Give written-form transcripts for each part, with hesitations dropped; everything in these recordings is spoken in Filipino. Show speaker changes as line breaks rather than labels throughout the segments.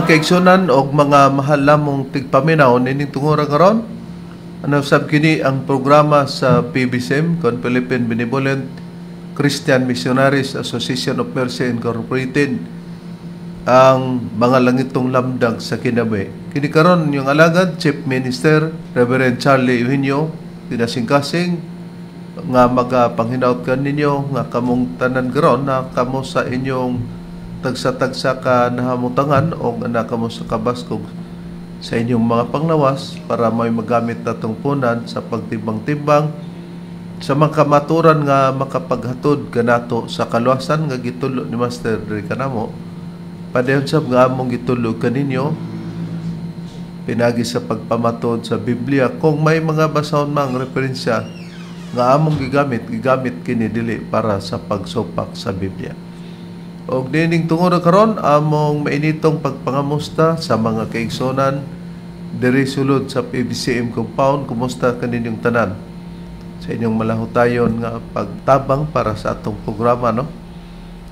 mga kaigsunan o mga mahal lamong tigpaminaw nining tungura karon. Ano sab kini ang programa sa PBCM, Philippine Benevolent Christian Missionaries Association of Mercy Incorporated, ang mga langitong lamdag sa kinabuhi. Kini karon yung alagad Chief Minister Reverend Charlie Eugenio kinasingkasing nga magapanghinawt kan ninyo nga kamong tanan karon na kamo sa inyong tagsa-tagsa ka nahamutangan o na kamo sa kabaskog sa inyong mga panglawas para may magamit natong punan sa pagtimbang-timbang sa mga kamaturan nga makapaghatod kanato sa kaluwasan nga gitulo ni Master diri kanamo. Padayon sab nga among gitulog kaninyo pinagi sa pagpamatod sa Biblia kung may mga basahon mang referensya nga among gigamit kini dili para sa pagsupak sa Biblia. Og dining tungod karon among mainitong pagpangamusta sa mga kaigsonan diri sulod sa PBCM compound. Kumusta kaninyong tanan sa inyong malahutayon nga pagtabang para sa atong programa, no?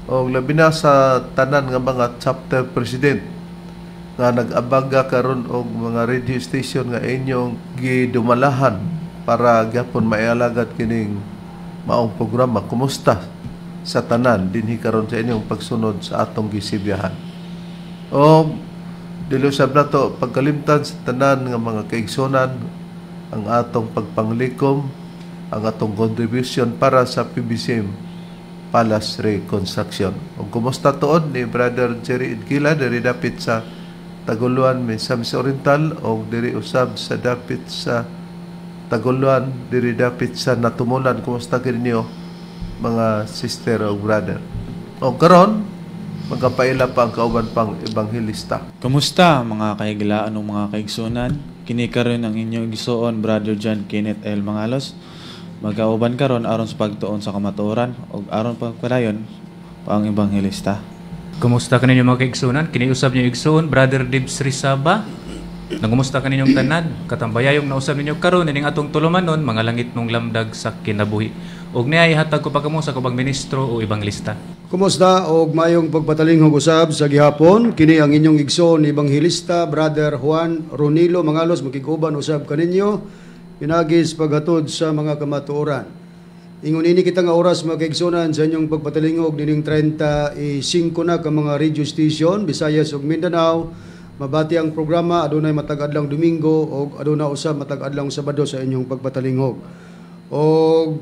Og labi na sa tanan nga mga chapter president nga nag-abaga karon og mga radio station nga inyong gidumalahan para gyapon maialagad kining maong programa. Kumusta sa tanan dinhi karon sa inyong pagsunod sa atong gisibyahan? O dili usab nato pagkalimtan sa tanan nga mga kaigsonan ang atong pagpanglikom, ang atong contribution para sa PBCM Palace Reconstruction. O kumusta tuod ni Brother Jerry Idkila diri dapit sa Taguluan, Misamis Oriental, o diri usab sa dapit sa Taguluan, diri dapit sa Natumulan. Kumusta kinyo mga sister o brother? O karon magkapaila pa ang kauban pang ebanghelista.
Kumusta mga kahigilaan o mga kaigsunan? Kini karon ang inyong gisuon Brother John Kenneth L. Mangalos. Magkauban karon aron sa pagtuon sa kamatuoran o aron pagpadayon pa ang ebanghelista.
Kumusta kaninyo mga kaigsunan? Kini usab niyo igsuon Brother Dibs Rizaba. Nagumusta kaninyong tanan? Katambayayong nausab ninyo karon ining atong tulumanon mga langit mong lamdag sa kinabuhi. Og niya ihatag ko pa kamo sa kubang ministro o ebanglista.
Kumusta og mayong pagpatalinghog usab sa gihapon. Kini ang inyong igsoon ebanghilista Brother Juan Ronilo Mangalos, makiguban usab kaninyo pinagis paghatod sa mga kamatuoran. Ingon ini kita nga oras mga kaigsunan sa inyong pagpatalingog dining 35 na ka mga radio station Visayas ug Mindanao. Mabati ang programa adunay matag adlang Domingo o aduna usab matag adlang Sabado sa inyong pagpatalingog. O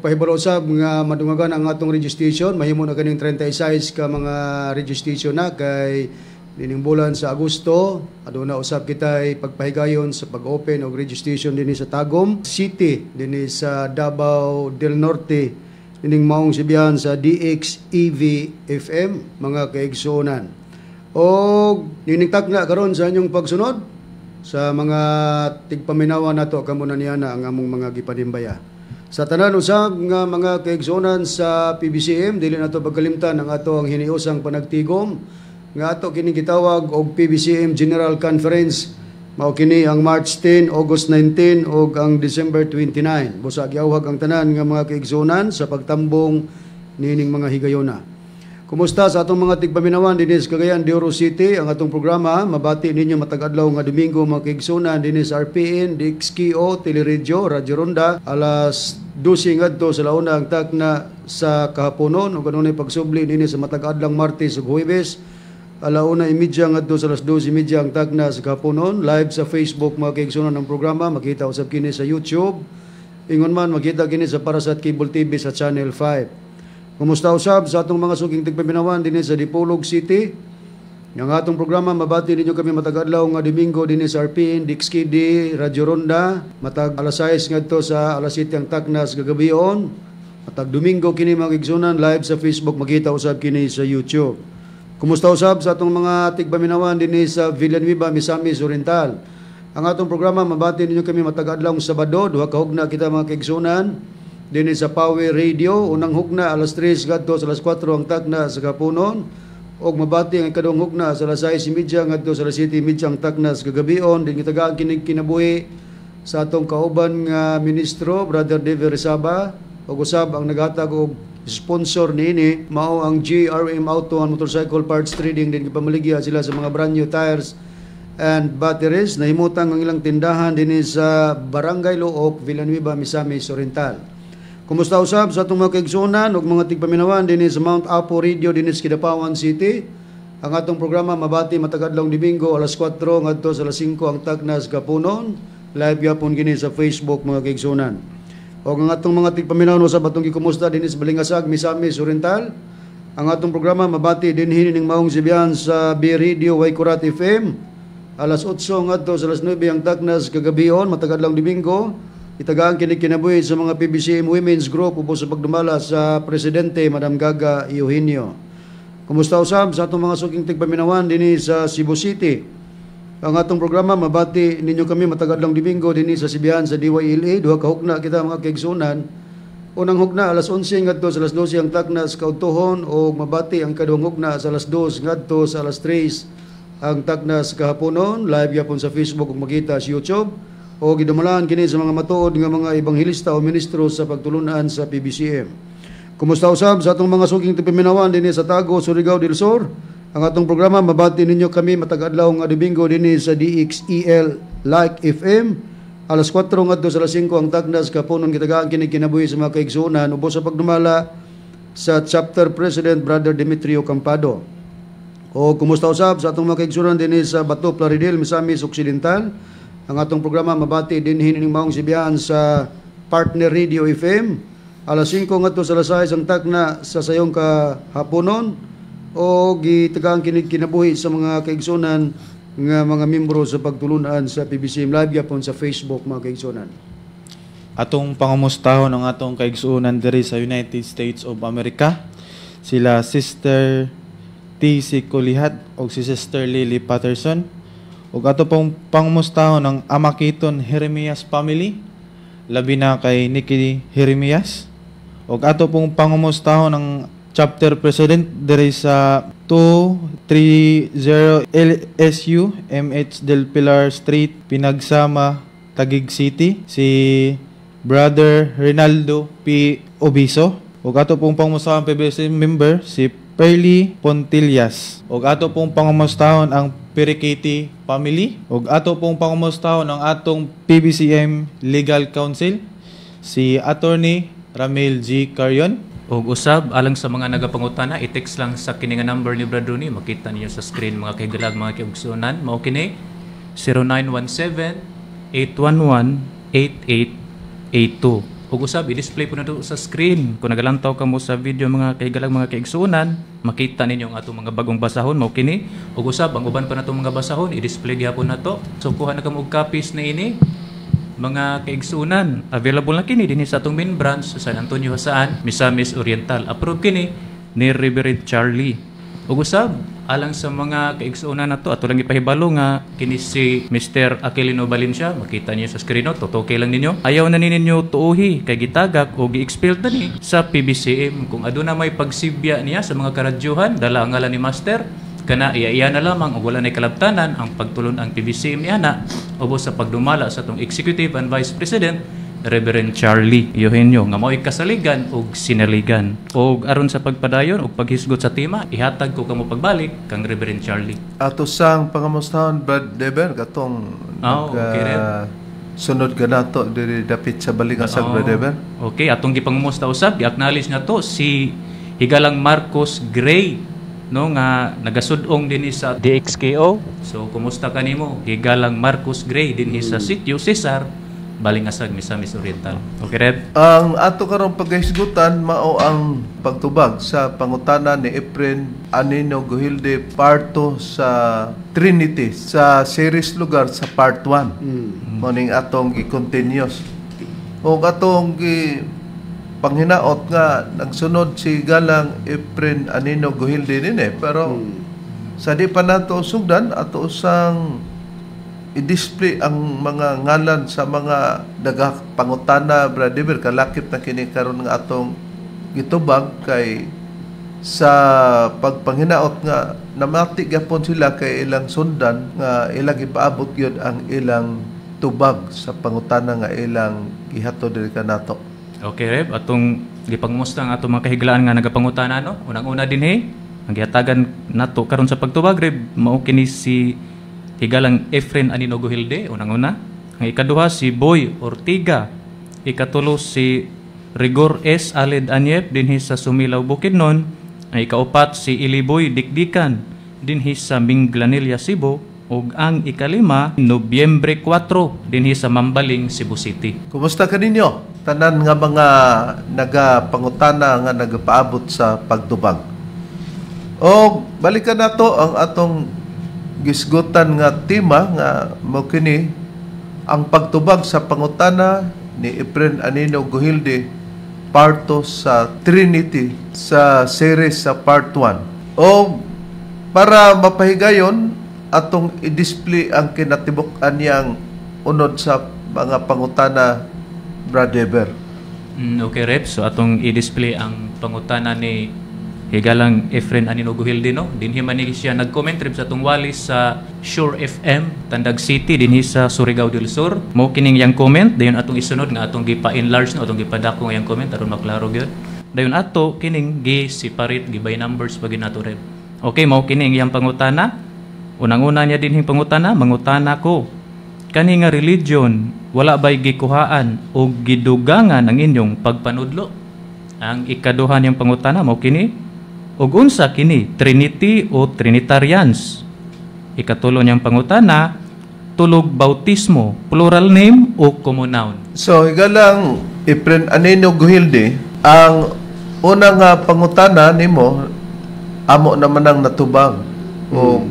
pahibalo usab nga madungagan ang atong radio station, mahimo na kaning 36 ka mga radio station na kay dining bulan sa Agosto aduna usab kitay pagpahigayon sa pag-open og radio station dinhi sa Tagum City, dinhi sa Davao del Norte, dining maong sibihan sa DXEV FM mga kaigsuonan. O niningtag na karon sa inyong pagsunod sa mga tigpaminawa nato kamo na niya na ang among mga gipanimbaya. Sa tanan usab nga mga kaigsuonan sa PBCM, dili nato pagkalimtan ang ato ang hiniusang panagtigom nga ato kini gitawag og PBCM General Conference. Mao kini ang March 10, August 19 ug ang December 29. Busa giawhag ang tanan nga mga kaigsuonan sa pagtambong nining mga higayona. Kumusta sa atong mga tigpaminawan dinhi sa Cagayan de Oro City? Ang atong programa mabati ninyo matag adlaw nga Domingo mga kaigsuonan dinhi sa RPN, DXKO, Teleradio, Radyo Ronda alas 12 ngadto sa launa ang takna sa kahaponon ug kanunay pagsubli dinhi sa matag adlang Martes ug Huwebes alauna 1:30 ngadto sa alas 12:30 ang takna sa kahaponon. Live sa Facebook mga kaigsuonan ng programa, makita usab kini sa YouTube. Ingon man makita kini sa Parasat Cable TV sa Channel 5. Kumusta usab sa atong mga suging tigpaminawan dinhi sa Dipolog City? Yang atong programa mabati ninyo kami matag adlaw nga Domingo dinhi sa RPN, DXKD, Radyo Ronda, matag alas 6 ngadto sa alas 7 ang taknas gagabion. Matag Domingo kini mga kaigsuonan live sa Facebook, makita usab kini sa YouTube. Kumusta usab sa atong mga tigpaminawan dinhi sa Villanueva, Misamis Oriental? Ang atong programa mabati ninyo kami matag adlaw Sabado, duha ka hugna kita mga kaigsuonan dinhi sa Power Radio, unang hugna alas 3 ngadto sa alas 4 ang takna sa kapunon, og mabati ang ikadung hugna sa alas 6:30 ngadto sa alas 7:30 ang takna sa gagabion. Din gitagaan kining kinabuhi sa atong kauban nga ministro Brother David Rizaba, og usab ang naghatag og sponsor niini mao ang GRM Auto and Motorcycle Parts Trading. Din gipamaligya sila sa mga brand new tires and batteries na himutang ang ilang tindahan din sa Barangay Looc, Villanueva, Misamis Oriental. Kumusta usab sa atong mga kaigsunan ug mga tigpaminawan din sa Mount Apo Radio din sa Kidapawan City. Ang atong programa mabati matag adlawng Domingo alas 4 ngadto sa alas 5 ang tagnas gapunon. Live yapon gini sa Facebook mga kaigsunan. O ang atong mga tigpaminawan usab atong gikumusta din sa Balingasag, Misamis Oriental. Ang atong programa mabati din ning maong sibiyan sa B Radio Waikurat FM. Alas 8 ngadto sa alas 9 ang tagnas kagabion matag adlawng Domingo. Itagaan kini kinabuhi sa mga PBCM Women's Group ubos sa pagdumala sa Presidente Madam Gaga Eugenio. Kumusta usab sa atong mga suking tigpaminawan dinhi sa Cebu City. Ang atong programa mabati ninyo kami matag adlawng Domingo dinhi sa sibihan sa DYLA. Duha ka hukna kita mga kaigsunan. Unang hugna alas 11 ngadto sa alas 12 ang tagnas kautuhon o mabati ang kaduhang hugna sa alas 2 ngadto sa alas 3 ang tagnas kahaponon. Live yapon sa Facebook ug makita sa YouTube. O gidumalaan kini sa mga matuod nga mga ebanghilista o ministro sa pagtulunan sa PBCM. Kumusta usab sa atong mga suging tipiminawan dinhi sa Tago, Surigao del Sur. Ang atong programa mabati ninyo kami matag adlaw nga Domingo dinhi sa DXEL Like FM. Alas 4 ngadto sa alas 5 ang tagnas kapunon gitagaan kini kinabuhi sa mga kaigsunan ubos sa pagdumala sa Chapter President Brother Demetrio Campado. O kumusta usab sa atong mga kaigsunan dinhi sa Bato, Plaridel, Misamis Occidental. Ang atong programa mabati din hining maong sibiyan sa Partner Radio FM. Alas 5 ngadto sa alas 6 ang tagna sa sayong kahaponon o gitagaan kini kinabuhi sa mga kaigsunan nga mga membro sa pagtulunan sa PBCM Live yapon sa Facebook mga kaigsunan.
Atong pangumustahon ang atong kaigsunan diri sa United States of America. Sila Sister T.C. Kulihat o si Sister Lily Patterson. Ug ato pong pangumustahon ang Amakiton Jeremias family, labi na kay Nikki Jeremias. Ug ato pong pangumustahon ang Chapter President diri sa 230 LSU MH Del Pilar Street, Pinagsama, Taguig City, si Brother Rinaldo P. Obiso. Ug ato pong pangumustahon PBC member si Perly Pontillas. Ug ato pong pangumustahon ang Perikiti family. Ug ato pong pangumustahon ang atong PBCM Legal Counsel si Attorney Ramil G. Carion.
Og usab alang sa mga nagapangutana, i-text lang sa kini nga number ni Brad Rooney, makita niyo sa screen mga kahigalag, mga kaigsunan. Mao kini 0917-811-8882. Ug usab i-display po na to sa screen. Kung nagalantaw ka mo sa video mga kahigalag, mga kaigsunan, makita ninyo ang atong mga bagong basahon. Mao kini. Ug usab ang uban pa natong mga basahon, i-display gyapon na to. So kuha na kamo og copies na ini. Mga kaigsunan, available na kini dinhi sa atong main branch sa San Antonio saan Misamis Oriental. Approve kini ni Reverend Charlie. Ug usab alang sa mga kaigsunan nato ato lang ipahibalo nga kini si Mr. Aquilino Valencia, makita niyo sa screen no, totoke lang ninyo. Ayaw na ninyo tuuhi kay gitagak o gi-expel na ni sa PBCM. Kung aduna may pagsibya niya sa mga karadyuhan, dala ang ngalan ni Master kana iya na lamang ug wala nay kalabtanan ang pagtulon ang PBCM niya na ubos sa pagdumala sa atong Executive and Vice President Reverend Charlie Eugenio nga mao'y kasaligan ug sinaligan. Ug aron sa pagpadayon ug paghisgot sa tema, ihatag ko kamo pagbalik kang Reverend Charlie.
Ato sang pangamustahon Brad Deber katong sunod ka nato diri dapit sa Balingasag Brad Deber.
Okay, atong gipangumusta usab, gi-acknowledge na to si Higalang Marcos Gray, no, nga nagasudong dinhi sa DXKO. So kumusta kanimo Higalang Marcos Gray dinhi sa Sitio Cesar, Balingasag, Misamis Oriental. Okay, Rev?
Ang ato karong paghisgutan mao ang pagtubag sa pangutana ni Efren Anino Guhilde parto sa Trinity sa series lugar sa part 1. Morning atong i-continuous. O atong panghinaot nga nagsunod si Galang Efren Anino Guhilde din pero sa di pa nato sugdan ato usang i-display ang mga ngalan sa mga pangutana Brad Deber kalakip na kini karon nga atong gitubag kay sa pagpanghinaot nga namati gyapon sila kay ilang sundan nga ilang ipaabot gyud ang ilang tubag sa pangutana nga ilang gihatod diri kanato.
Okay, Rev, atong gipangumusta ang atong mga kahiglaan nga nagapangutana no. Unang-una dinhi ang gihatagan nato karon sa pagtubag, Rev, mao kini si higalang Efren Anino Gohilde, unang-una. Ang ikaduha si Boy Ortiga. Ikatulo si Rigor S. Aled Anyep dinhi sa Sumilaw Bukidnon. Ang ikaupat si Iliboy Dikdikan dinhi sa Minglanilla, Cebu. Ug ang ikalima, Nobyembre 4 dinhi sa Mambaling, Cebu City.
Kumusta ka ninyo? Tanan nga mga nagapangutana nga nagapaabot sa pagtubag. O balikan nato ang atong gisgutan nga tema nga mao kini ang pagtubag sa pangutana ni Efren Anino Gohilde part 2 sa Trinity sa series sa part 1. O para mapahigayon atong i-display ang kinatibuk-an niyang unod sa mga pangutana, Brad Eber.
Okay, Rep. So atong i-display ang pangutana ni higalang Efren Anino Gohilde, no? Dinhi man ni siya nag-comment, Rep, sa atong walis sa Sure FM, Tandag City, dinhi sa Surigao del Sur. Mo kining yang comment, dayon atong isunod nga atong gipa-enlarge, no? Atong gipadako nga yang comment, aron maklaro gyud. Dayon ato kining gi-separate, gi-by numbers pag nato, Rep. Okay, mo kining yang pangutana. Unang-una niya din pangutana, mangutana ko, kani nga religion, wala ba'y gikuhaan o gidugangan ang inyong pagpanudlo? Ang ikaduha niyang pangutana, mo kini, ug unsa kini, Trinity o Trinitarians? Ikatulo niyang pangutana, tulog bautismo, plural name o common noun?
So, higalang Efren Anino Gohilde, ang unang pangutana nimo amo naman ang natubag. O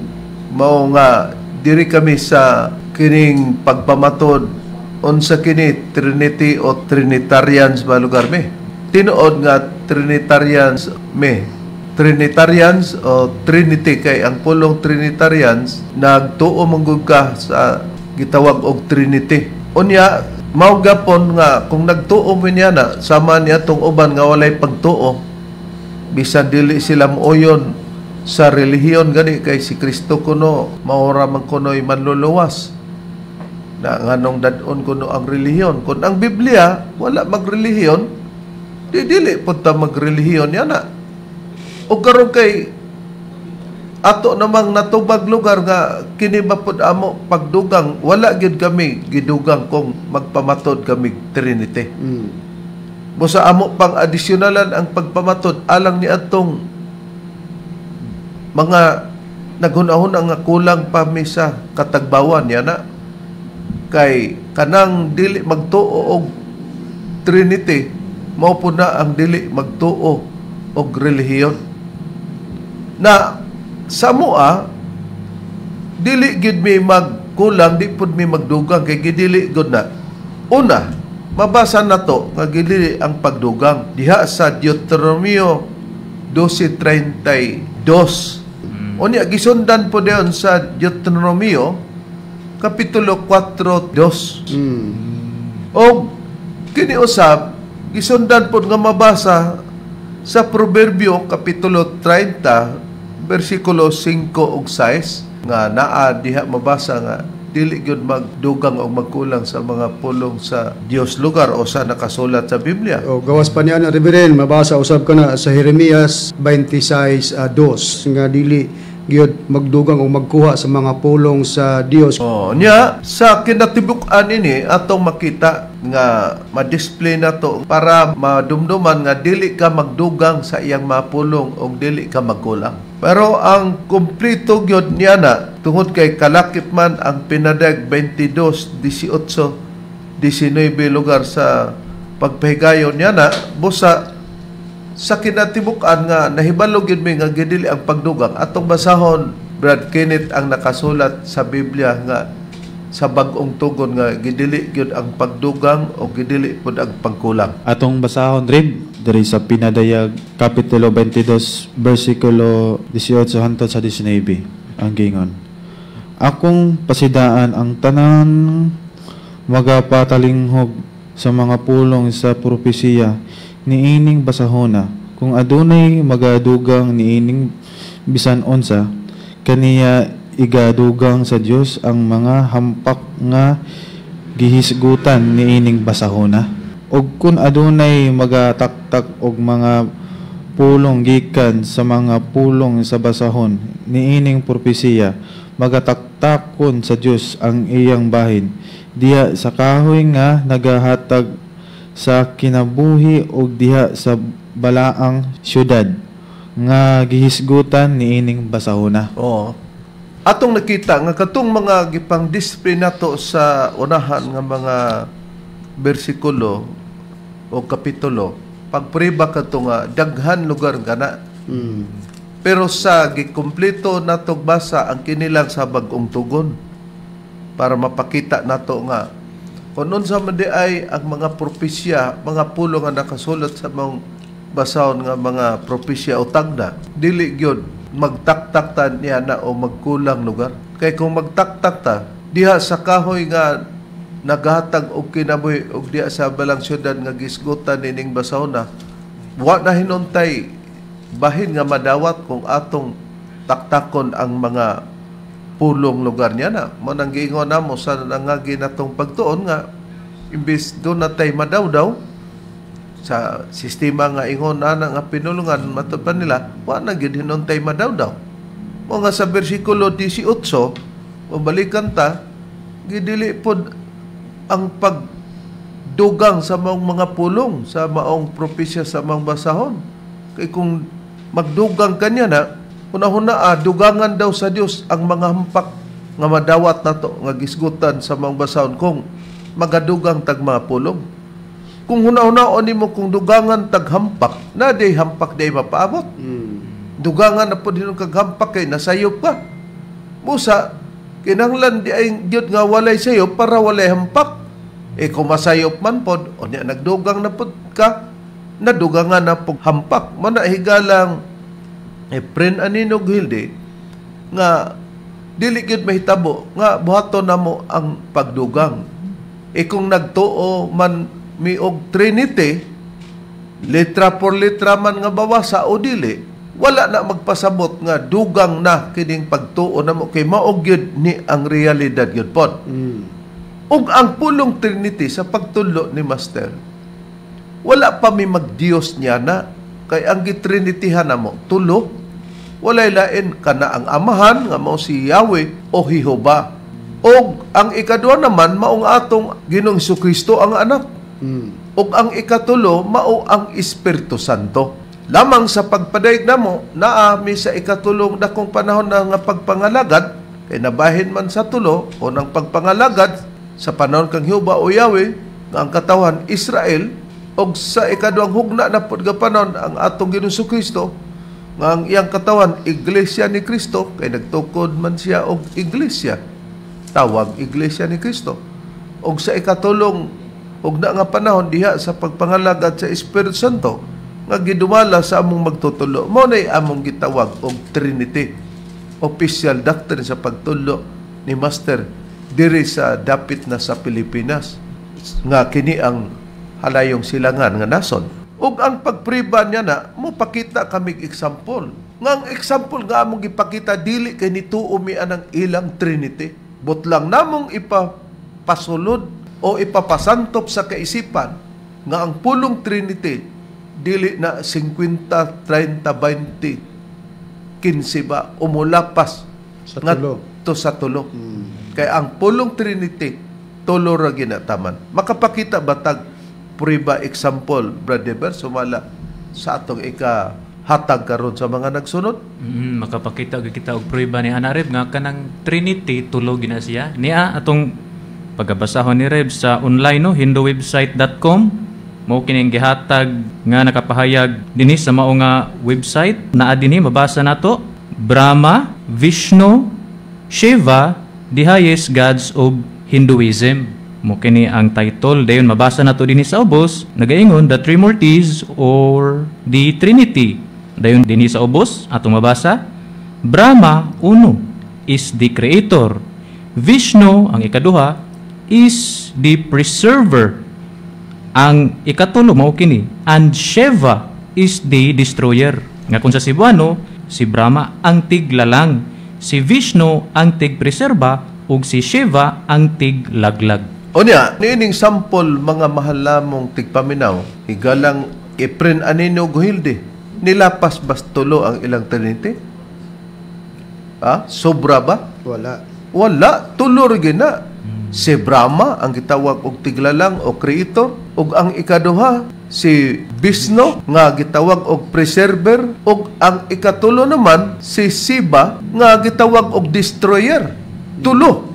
mao nga diri kami sa kining pagpamatod unsa kini Trinity o Trinitarians ba lugar me. Tinuod nga Trinitarians me. Trinitarians o Trinity kay ang pulong Trinitarians nagtuo manggod ka sa gitawag og Trinity. Unya mao gapon nga kung nagtuo man niya na sama niya tong uban nga walay pagtuo bisan dili sila moyon sa relihiyon gani kay si Kristo kuno maura man kuno'y manluluwas na nganong dadon kuno ang relihiyon. Kung ang Biblia wala magrelihiyon, dili po ta magrelihiyon yana. O karon kay ato namang natubag lugar nga kini ba pud amo pagdugang, wala gyud kami gidugang kung magpamatod kami Trinity. Busa amo pang adisyonalan ang pagpamatod alang ni atong mga naghunahon nga kulang pa mi sa katagbawan yana kay kanang dili magtuo og Trinity mao po na ang dili magtuo og relihiyon na sa mua dili gid mi magkulang, di pud mi magdugang kay gidili gud na una mabasa nato nga gidili ang pagdugang diha sa Deuteronomio 12:32. Unya gisundan po diyon sa Deuteronomio kapitulo 4:2. O kini usab gisundan po nga mabasa sa Proverbio kapitulo 30 bersikulo 5 ug 6 nga naa diha mabasa nga dili gyud magdugang o magkulang sa mga pulong sa Dios lugar o sa nakasulat sa Biblia.
O gawas pa niya na Reverend, mabasa usab ka na sa Jeremias 26:2 nga dili gyud magdugang o magkuha sa mga pulong sa Dios.
Nya sa kinatibuk-an ini atong makita nga ma-display nato para madumduman nga dili ka magdugang sa iyang mapulong o dili ka magkulang. Pero ang kumplito gyud niya na tungod kay kalakip man ang pinadag 22:18-19 lugar sa pagpahigayon niya na busa sa kinatibuk-an nga nahibalo gyud mi nga gidili ang pagdugang atong basahon Brad Kenneth ang nakasulat sa Biblia nga sa bag-ong tugon nga gidili gyud ang pagdugang o gidili pud ang pagkulang.
Atong basahon rin diri sa Pinadayag kapitulo 22 bersikulo 18 hangtod sa 19 ang gingon. Akong pasidaan ang tanan magapatalinghob sa mga pulong sa propesiya niining basahona kung adunay magadugang niining bisan unsa kaniya igadugang sa Dios ang mga hampak nga gihisgutan niining basahona ug kun adunay magataktak og mga pulong gikan sa mga pulong sa basahon niining propesiya magataktakon sa Dios ang iyang bahin diha sa kahoy nga nagahatag sa kinabuhi ug diha sa balaang syudad nga gihisgutan niining basahona.
Oo. Atong nakita nga katong mga gipang display nato sa unahan nga mga bersikulo o kapitulo, pagpriba kato nga daghan lugar gana. Pero sa gikumpleto natong basa ang kinilang sa bag-ong tugon para mapakita nato nga kung unsa man di ay ang mga propesya, mga pulo nga nakasulat sa mga basahon nga mga propesya o tagda, dili gyud magtaktak ta niya na o magkulang lugar. Kay kung magtaktak ta, diha sa kahoy nga naghatag og kinabuhi og diha sa balang syudad nga gisgutan nining basahon na, wa na hinuntay bahin nga madawat kung atong taktakon ang mga pulong lugar niya na. Mo nang giingon namo sa nangagi natong pagtuon nga imbis do na tay madawdaw sa sistema nga ingon na nga pinulungan matupan nila, wa na gyud hinuntay madawdaw. Mo nga sa bersikulo 18 mabalikan ta gidili pod ang pagdugang sa mga pulong sa maong propesya sa mga basahon. Kay kung magdugang kanya na una-una dugangan daw sa Dios ang mga hampak nga madawat nato nga gisgutan sa mga basahon kung magadugang tag mga pulong. Kung huna-hunaon nimo kung dugangan taghampak, na day hampak day mapaabot. Dugangan na po din kag hampak kay nasayop ka. Musa, kinahanglan di ay Diyod nga walay sayop para walay hampak. Kung masayop man pod, o niya nagdugang na pod ka, nadugangan na po hampak. Manahigalang Pren Aninog Hilde, nga dili gyud mahitabo, nga buhaton na mo ang pagdugang. Kung nagtuo man miog Trinity, letra por letra man nga bawasa o dili, wala na magpasabot nga dugang na kining pagtuo na mo kay maog gyud ni ang realidad gyud pod. Ug ang pulong Trinity sa pagtulo ni Master, wala pa mi magdios niya na kay ang gitrinitihan na mo tulo, walay lain kana ang amahan nga mao si Yahweh o Jehova. Og ang ikadua naman maong atong Ginoong Jesucristo ang anak. Ug ang ikatulo mao ang Espiritu Santo. Lamang sa pagpadaig namo naa mi sa ikatulong dakong panahon na nga pagpangalagad kay nabahin man sa tulo o ng pagpangalagad sa panahon kang Jehova o Yahweh nga ang katawan Israel, og sa ikaduhang hugna na pud nga panahon ang atong Ginoong Jesucristo nga ang iyang katawan Iglesia ni Cristo kay nagtukod man siya og iglesia, tawag Iglesia ni Cristo. Og sa ikatulong ug na nga panahon diha sa pagpangalagad sa Espiritu Santo nga gidumala sa among magtutulo, mao nay among gitawag og Trinity, official doctrine sa pagtulo ni Master diri sa dapit na sa Pilipinas nga kini ang halayong silangan nga nason. Ug ang pagpriba niya na mo pakita kami example nga ang example nga among gipakita dili kay nituo mi anang ilang Trinity, butlang namong ipapasulod o ipapasantop sa kaisipan nga ang pulong Trinity dili na 50, 30, 20, 15 ba umulapas
Sa tulo.
to sa tulo. Kaya ang pulong Trinity tulo ra ginataman. Makapakita batag priba example, Brother Ber, sumala sa atong hatag karon sa mga nagsunod.
Makapakita kita og prueba ni Ana Reb nga kanang Trinity tulo gina siya. Niya atong pagabasahon ni Reb sa online no hindowebsite.com mo kining gihatag nga nakapahayag dinhi sa mao nga website naa dinhi mabasa nato Brahma, Vishnu, Shiva, the highest gods of Hinduism. Mo kini ang title dayon mabasa nato dinhi sa ubos nagaingon the Trimurtis or the Trinity. Dayon dinhi sa ubos atong mabasa Brahma uno is the creator, Vishnu ang ikaduha is the preserver, ang ikatulo mao kini, and Shiva is the destroyer. Nga kung sa Cebuano, si Brahma ang tiglalang, si Vishnu ang tigpreserba, ug si Shiva ang tiglaglag.
O niya, niining sample mga mahal lamong tigpaminaw, higalang Pren Aninog Hilde, nilapas bas tulo ang ilang Trinity? Sobra ba?
Wala.
Tulo ra gyud na. Si Brahma ang gitawag og tiglalang o creator, ug ang ikaduha si Vishnu nga gitawag og preserver, ug ang ikatulo naman si Shiva nga gitawag og destroyer. Tulo.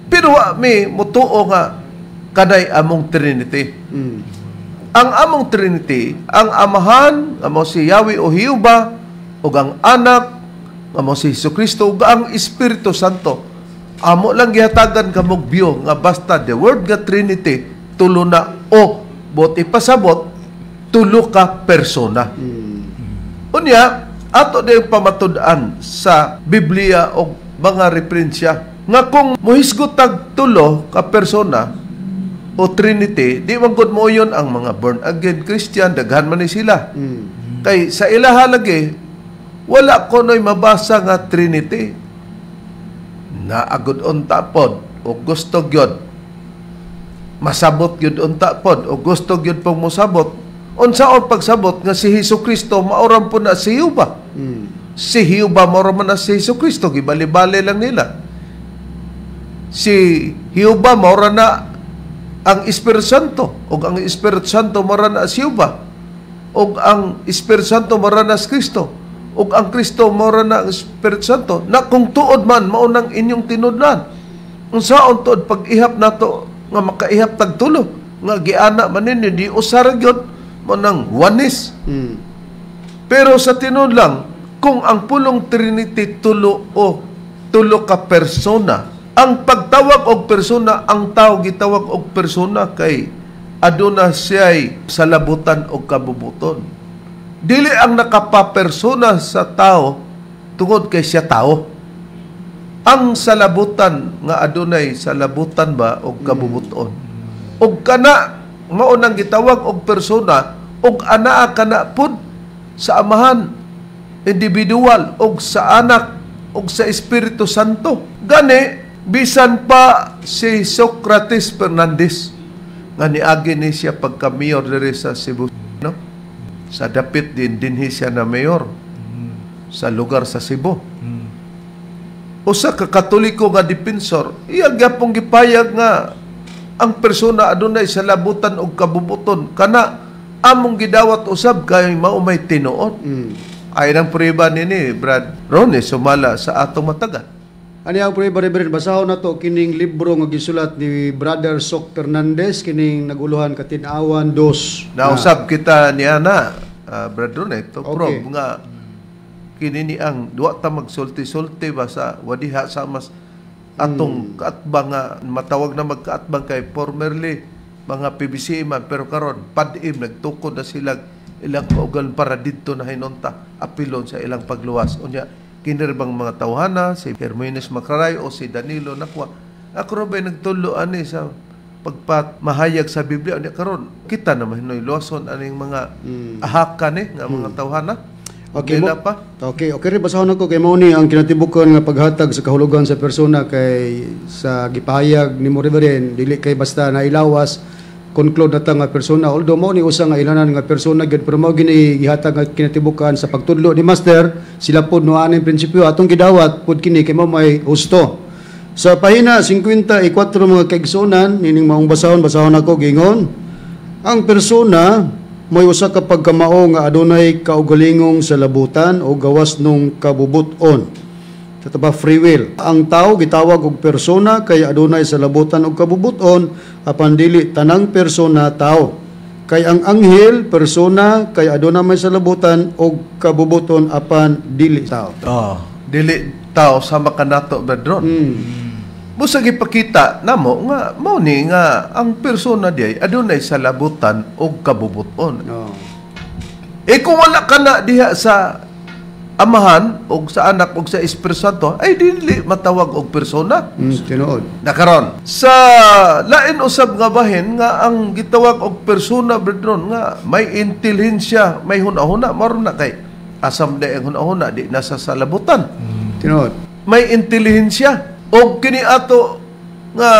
Pero wa mi mutuo nga kanay among Trinity. Ang among Trinity, ang Amahan, amo si Yahweh o Jehovah, ug ang Anak, amo si Jesucristo, ug ang Espiritu Santo. Amo lang gihatagan kamog biyo nga basta the word nga Trinity tulo na o bot ipasabot tulo ka persona. Unya ato din pamatud-an sa Biblia og mga referensya nga kung mohisgot tag tulo ka persona o Trinity, di man gud mo yun ang mga born again Christian, daghan man ni sila. Kay sa ilaha lagi wala ko noy mabasa nga Trinity na agud unta pod o gusto gyud masabot gyud unta pod o gusto gyud pong mosabot unsaon pagsabot nga si Hesukristo maoram po na si Jehovah. Si Jehovah maoram na si Hesukristo, gibali-bali lang nila. Si Jehovah maoram na ang Espiritu Santo, ug ang Espiritu Santo maoram na si Jehovah, ug ang Espiritu Santo maoram na si Kristo, ug ang Kristo mao na ang Espiritu Santo, na kung tuod man mao nang inyong tinudlan. Unsaon tuod pag-ihap nato nga makaihap tag tulo nga giana man ninyo di usar gyud mo nang oneness. Pero sa tinudlang kung ang pulong Trinity tulo o tulo ka persona, ang pagtawag og persona, ang tao gitawag og persona kay aduna siya'y salabutan og kabubuton. Dili ang nakapapersona sa tao tungod kay siya tao. Ang salabutan nga adunay salabutan ba og kabubuton. Og kana mao nang gitawag og persona, og anaa kana pud sa Amahan individual, og sa Anak, og sa Espiritu Santo. Gani bisan pa si Socrates Fernandez nga niagi ni siya pagka-mayor diri sa Cebu, no? Sa dapit dinhi siya na mayor sa lugar sa Cebu. Usa ka Katoliko nga depensor, iya gyapong gipayag nga ang persona adunay sa labutan og kabubuton, kana among gidawat usab kay mao may tinuod. Ay nang prueba nini Brad Ronnie sumala sa atong matagan.
Ani ang prueba, Reverend, basahon na to kining libro nga gisulat ni Brother Soc Fernandez, kining naguluhan Katinawan 2.
Nausab kita ni Ana, Brad Ronnie, to
Okay.
probe nga kini ni ang duwa ta magsulti-sulti ba sa wadiha sa mas atong kaatbang nga matawag na magkaatbang kay formerly mga PBC man, pero karon padim nagtukod na sila ilang kaugal para didto na hinunta apilon sa ilang pagluwas. Unya kinirbang mga tawhana, si Hermenes Macraray o si Danilo Nakwa. Ako rin ba'y nagtulo ani sa pagpamahayag sa Biblia. Unya karon kita naman hinoy luwason aning mga ahaka ni nga mga tawhana.
Okay
Dila
mo.
pa.
Okay, rin basahon ako kay mao ni ang kinatibukan nga paghatag sa kahulugan sa persona kay sa gipahayag ni mo, Reverend, dili kay basta nailawas conclude nata nga persona, although mao ni usa nga ilanan nga persona gid, pero mao gini gihatag nga kinatibukan sa pagtudlo ni Master, sila pod no aning prinsipyo atong gidawat pod kini kay mao may husto. Sa pahina 54 mga kaigsunan nining maong basahon ako gingon, ang persona may usa ka pagkamao nga adunay kaugalingong sa labutan o gawas nung kabubuton. Ito ba free will? Ang tao gitawag og persona kay adunay sa labutan og kabubuton, apan dili tanang persona tao. Kay ang anghel persona kay aduna may sa labutan og kabubuton apan dili tao.
Dili tao sama kanato Bedron. Busa gipakita namo nga mao ni nga ang persona diay adunay sa labutan og kabubuton. Kung wala ka na diha sa Amahan og sa Anak og sa Espiritu Santo, ay dili matawag og persona.
Tinuod.
Nakaron sa lain usab nga bahin nga ang gitawag og persona Bedron nga may intelihensya, may hunahuna, maro na kay asam na ang hunahuna di nasa salabutan.
Tinuod.
May intelihensya og kini ato nga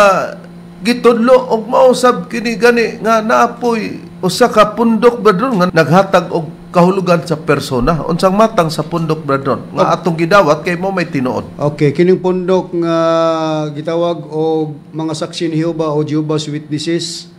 gitudlo og mausab kini gani nga naapoy usa ka pundok Bedron nga naghatag og kahulugan sa persona. Unsang matang sa pundok, brethren, nga atong gidawat kay mo may tinuod.
Okay, kining pundok nga gitawag o mga saksi ni Jehova o Jehovah's Witnesses.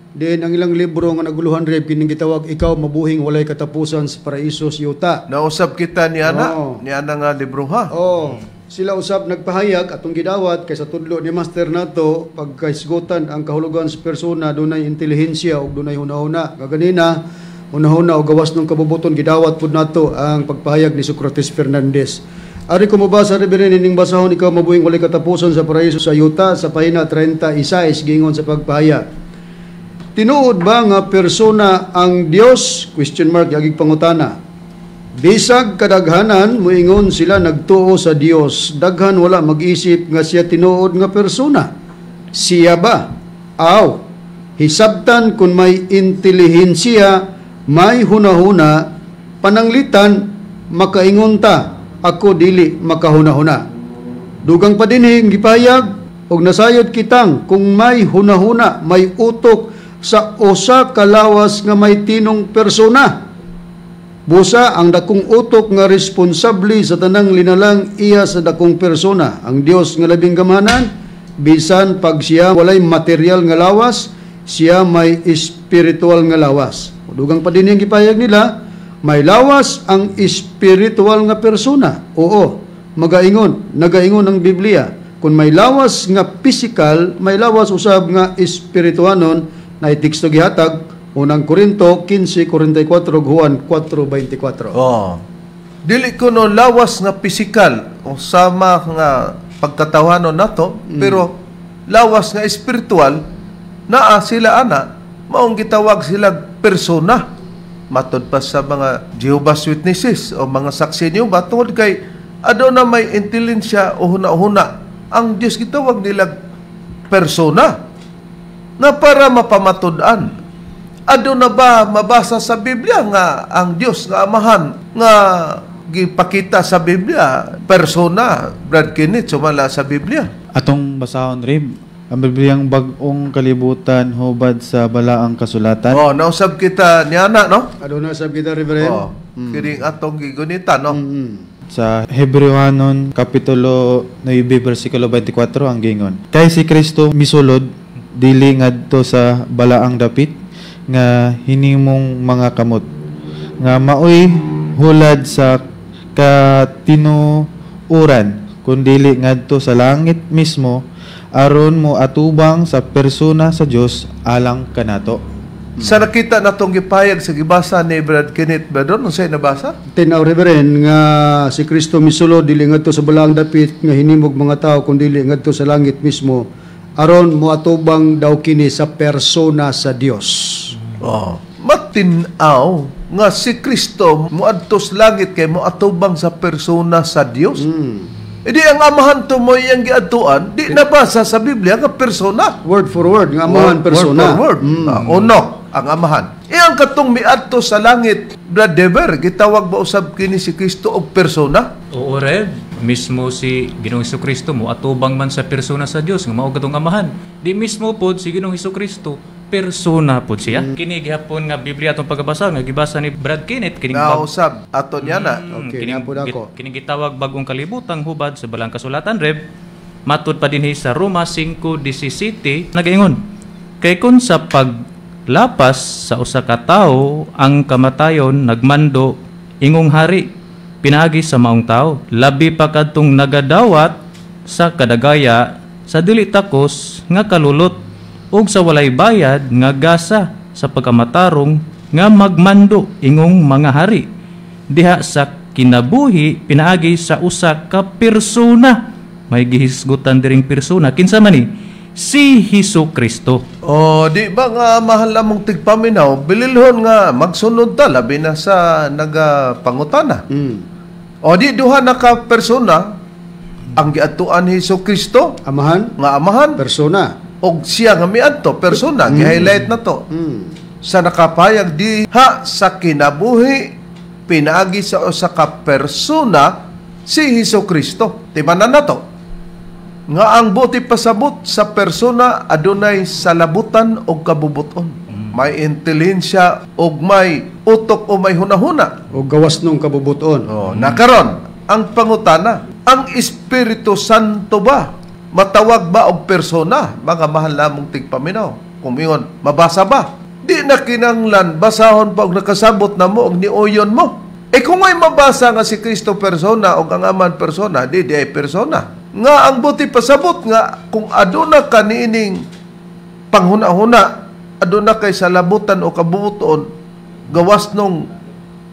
Then ang ilang libro nga naguluhan rin kining gitawag ikaw mabuhing walay katapusan sa paraiso sa yuta.
Nausab kita ni Ana,
Oo.
ni Ana nga libro ha.
Oh, sila usab nagpahayag atong gidawat kay sa tudlo ni master nato pagkaisgutan ang kahulugan sa persona dunay intelihensya ug dunay hunahuna. Kaganina hunahuna o gawas ng kabubuton gidawat pud nato ang pagpahayag ni Socrates Fernandez. Ari ko mabasa rin ning basahon ikaw mabuhing walay katapusan sa paraiso sa yuta sa pahina 36 gingon sa pagpahayag. Tinuod ba nga persona ang Dios? Question mark yagig pangutana. Bisag kadaghanan moingon sila nagtuo sa Dios. Daghan wala mag-isip nga siya tinuod nga persona. Siya ba? Aw. Hisabtan kun may intelihensya, may hunahuna, pananglitan makaingon ta, ako dili makahuna-huna. Dugang pa dinhi gipahayag og nasayod kitang kung may hunahuna, may utok sa usa ka lawas nga may tinong persona. Busa ang dakong utok nga responsable sa tanang linalang iya sa dakong persona. Ang Dios nga labing gamhanan, bisan pag siya walay material nga lawas, siya may espiritual nga lawas. Dugang pa din yung gipayag nila, may lawas ang espiritual nga persona. Oo, nagaingon ang Biblia. Kung may lawas nga physical, may lawas usab nga espirituanon, na itiksto gihatag unang Korinto 15:44 Juan 4:24.
Oh. Dili ko no lawas nga pisikal o sama nga pagkatawanon nato, pero lawas nga espiritual naa sila ana maong gitawag sila persona. Matod pa sa mga Jehovah's Witnesses o mga saksi niyo tungod kay aduna may intelihensya o huna-huna, ang Dios gitawag nila persona na para mapamatud-an. Ado na ba mabasa sa Biblia nga ang Dios nga Amahan nga gipakita sa Biblia persona, Brad Kenneth, sumala sa Biblia?
Atong basahon Rib, ang Bibliang bag-ong kalibutan hubad sa balaang kasulatan.
Oh, nausab kita ni Ana, no?
Aduna sab kita Reverend.
Oh, kining atong gigunita, no?
Sa Hebrewanon kapitulo 9 bersikulo 24 ang gingon. Kay si Kristo misulod dili ngadto sa balaang dapit nga hinimong mga kamot nga maoy hulad sa katinuuran kundili ngadto sa langit mismo aron mo atubang sa persona sa Dios alang kanato.
Sa nakita natong gipayag sa gibasa ni Brad Kenneth Badon, unsay nabasa?
Tinaw Reverend nga si Kristo misulod dili ngadto sa balaang dapit nga hinimog mga tao kundi dili ngadto sa langit mismo aron moatubang daw kini sa persona sa Dios.
Oh, matinaw nga si Kristo moadto sa langit kay moatubang sa persona sa Dios. Idi ang Amahan to mo iyang giadtuan, di nabasa sa Biblia nga persona.
Word for word nga Amahan persona.
Word for word. Uno, ang Amahan. Iyang katong miadto sa langit, Brad Dever, gitawag ba usab kini si Kristo og persona?
Oo, Rev. Mismo si Ginoong Hesukristo mo atubang man sa persona sa Dios nga mao katong Amahan. Di mismo pod si Ginoong Hesukristo persona pod siya. Kini gihapon nga Biblia atong pagbasa nga gibasa ni Brad Kenneth kining
Nausab ato niya na.
Okay, napod ako.
kining gitawag bagong kalibutang hubad sa balang kasulatan, Rev. Matud pa dinhi sa Roma 5:17 nagaingon. Kay kun sa paglapas sa usa ka tawo ang kamatayon nagmando ingong hari pinaagi sa maong tao, labi pa kadtong nagadawat sa kadagaya sa dili takos nga kalulot ug sa walay bayad nga gasa sa pagkamatarong nga magmando ingong mga hari diha sa kinabuhi pinaagi sa usa ka persona. May gihisgutan diring persona kinsa man ni si Hesukristo.
O, di ba nga mahal mong tigpaminaw, bililhon nga magsunod ta, labi na sa nagapangutana. O, di duha na ka persona, ang giatuan ni Hesukristo,
Amahan
nga Amahan,
persona.
o siya nga miadto, persona, gi-highlight na to. Sa nakapayag diha sa kinabuhi, pinaagi sa usa ka persona, si Hesukristo. Timanan na to. Nga ang buti pasabot sa persona adunay salabutan o kabubuton. may intelihensya o may utok o may hunahuna.
O gawas nung kabubuton.
Nakaron, ang pangutana, ang Espiritu Santo ba? Matawag ba og persona? Mga mahal namong tigpaminaw. Kung ingon, mabasa ba? Di na kinanglan, basahon pa og nakasabot na mo og niuyon mo. Kung ay mabasa nga si Kristo persona o ang Aman persona, di ay persona. Nga ang buti pasabot nga, kung aduna ka niining panghuna-huna, aduna kay salabutan o kabuton, gawas nung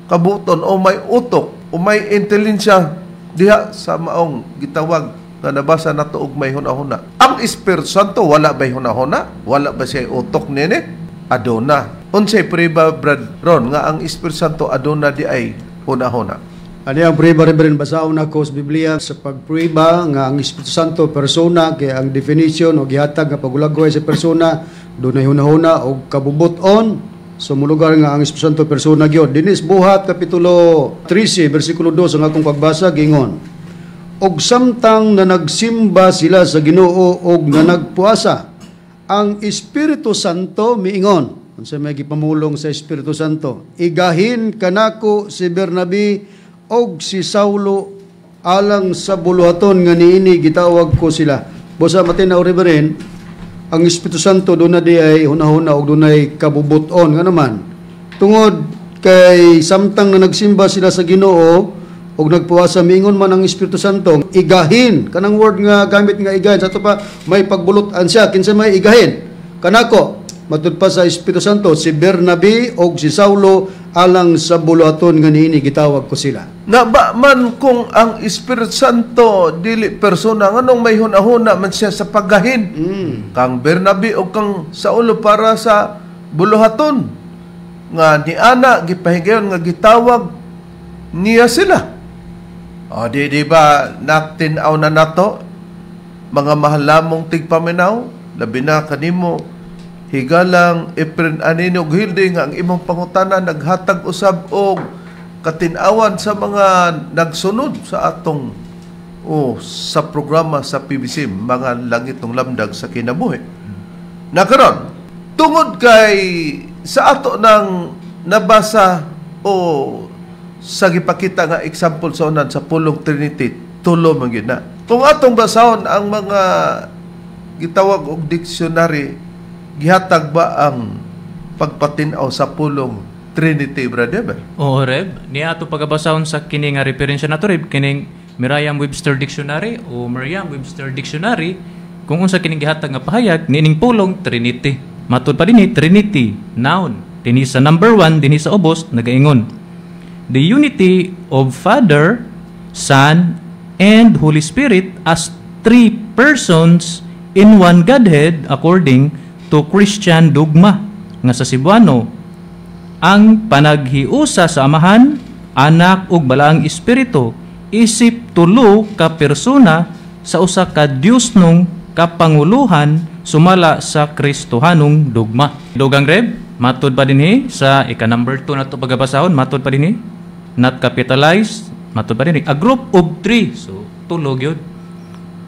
kabuton o may utok o may intelihensya diha sa maong gitawag nga nabasa nato og may hunahuna. Ang Espiritu Santo wala bay hunahuna? Wala ba siya utok nini? Aduna. Unsay priba Brad Ron nga ang Espiritu Santo aduna di ay hunahuna?
Ano ang priba, Reverend, basaon ako sa Biblia sa pagpriba nga ang Espiritu Santo persona, kaya ang definition o gihatag nga pagulagway sa persona dunay hunahuna o kabubuton. So mulugar nga ang Espiritu Santo persona gyud. Dinis Buhat kapitulo 13 bersikulo 2 ang akong pagbasa gingon. Og samtang na nagsimba sila sa Ginoo og na nagpuasa, ang Espiritu Santo miingon, unsa may gipamulong sa Espiritu Santo, igahin kanako si Bernabe og si Saulo alang sa buluhaton nga niini gitawag ko sila. Busa matinaw Reverend, ang Espiritu Santo doon na di ay hunahuna o doon ay kabubuton nga naman. Tungod kay samtang na nagsimba sila sa Ginoo o nagpuasa, mingon man ang Espiritu Santo, igahin. Kanang word nga gamit nga igahin. Sa ito pa, may pagbulutan siya. Kinsa may igahin? Kanako, matud pa sa Espiritu Santo, si Bernabe o si Saulo alang sa buluhaton nga niini gitawag ko sila.
Na ba man kung ang Espiritu Santo dili persona, nganong may hunahuna man siya sa paggahin? Kang Bernabe o kang Saulo para sa buluhaton nga ni ana gipahigayon nga gitawag niya sila. O di ba natinaw na nato mga mahalamong tigpaminaw, labi na kanimo higalang Efren anino hilde nga ang imong pangutana naghatag usab og katinawan sa mga nagsunod sa atong sa programa sa PBC, mga langit ng lamdag sa kinabuhi. Nakaron, tungod kay sa ato nang nabasa o sa gipakita nga example sa unan sa pulong Trinity, tulo man gyud na. Kung atong basahon ang mga gitawag og dictionary, gihatag ba ang pagpatinaw sa pulong Trinity, brother?
Oo, Reb. Niya ato pagabasahon sa kini nga referensya nato, Reb, kining Merriam-Webster Dictionary o Merriam-Webster Dictionary, kung unsa kining gihatag nga pahayag, nining pulong Trinity. Matud pa dinhi Trinity, noun. Dinhi sa number 1, dinhi sa ubos, nagaingon, the unity of Father, Son, and Holy Spirit as three persons in one Godhead according to Christian dogma. Nga sa Cebuano, ang panaghiusa sa Amahan, Anak ug Balaang Espiritu isip tulo ka persona sa usa ka Dios nung kapanguluhan sumala sa Kristohanong dogma. Dugang Reb, matud pa dinhi sa ika-number 2 nato pagabasahon, matud pa dinhi not capitalized, matud pa dinhi a group of three, so tulo gyud,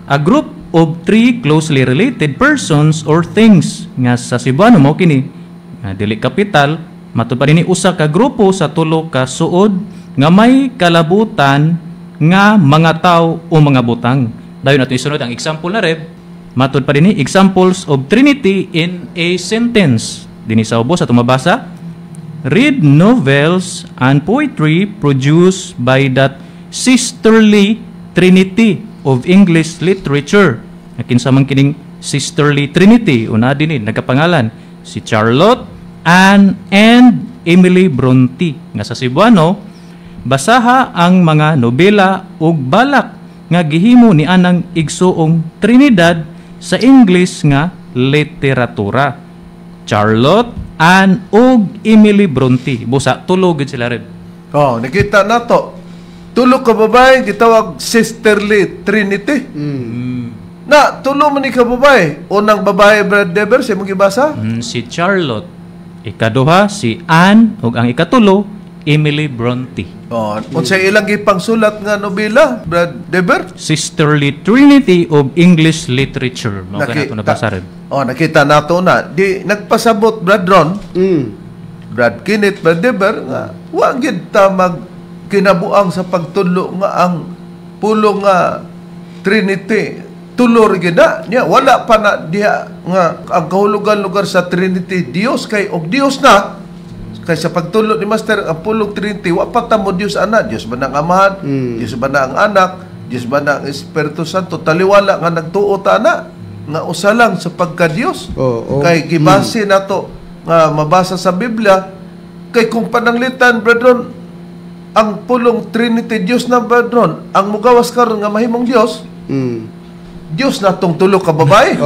a group of three closely related persons or things. Nga sa Cebuano mo kini nga dili kapital, matud pa dinhi usa ka grupo sa tulo ka suod nga may kalabutan nga mga tao o mga butang. Dayon nato isunod ang example na Reb, matud pa dinhi examples of Trinity in a sentence. Dinhi sa ubos atong mabasa, read novels and poetry produced by that sisterly Trinity of English literature. Kinsa man kining sisterly Trinity, una dinhi nagkapangalan si Charlotte, Anne, and Emily Bronte. Nga sa Cebuano, basaha ang mga nobela ug balak nga gihimo ni anang igsuong Trinidad sa English nga literatura. Charlotte, Anne, ug Emily Bronte. Busa, tulo gid sila rin.
Nakita nato. Tulo ka babae, gitawag sisterly Trinity. Na, tulo man ni ka babae. Unang babae, Brad Deber, siya magibasa?
Si Charlotte. Ikaduha, si Anne, ug ang ikatulo, Emily Bronte.
Unsay ilang gipang sulat nga nobela, Brad Deber?
Sisterly Trinity of English Literature. Mao kana ito nabasa rin.
Nakita nato na. Di nagpasabot, Brad Ron, Brad Kenneth, Brad Deber, nga wa gid ta mag kinabuang sa pagtudlo nga ang pulong nga Trinity tulor gina niya wala pa na diha nga ang kahulugan lugar sa Trinity Dios kay og Dios na kay sa pagtulog ni Master ang pulong Trinity wa pa ta mo Dios ana Dios ba na ang Amahan Dios ba na ang Anak Dios ba na ang Espiritu Santo taliwala nga nagtuo ta na nga usa lang sa pagka-Dios kay gibase nato nga mabasa sa Biblia kay kung pananglitan brethren ang pulong Trinity Dios na brethren ang mugawas karon nga mahimong Dios Dios na tong tulo ka babae.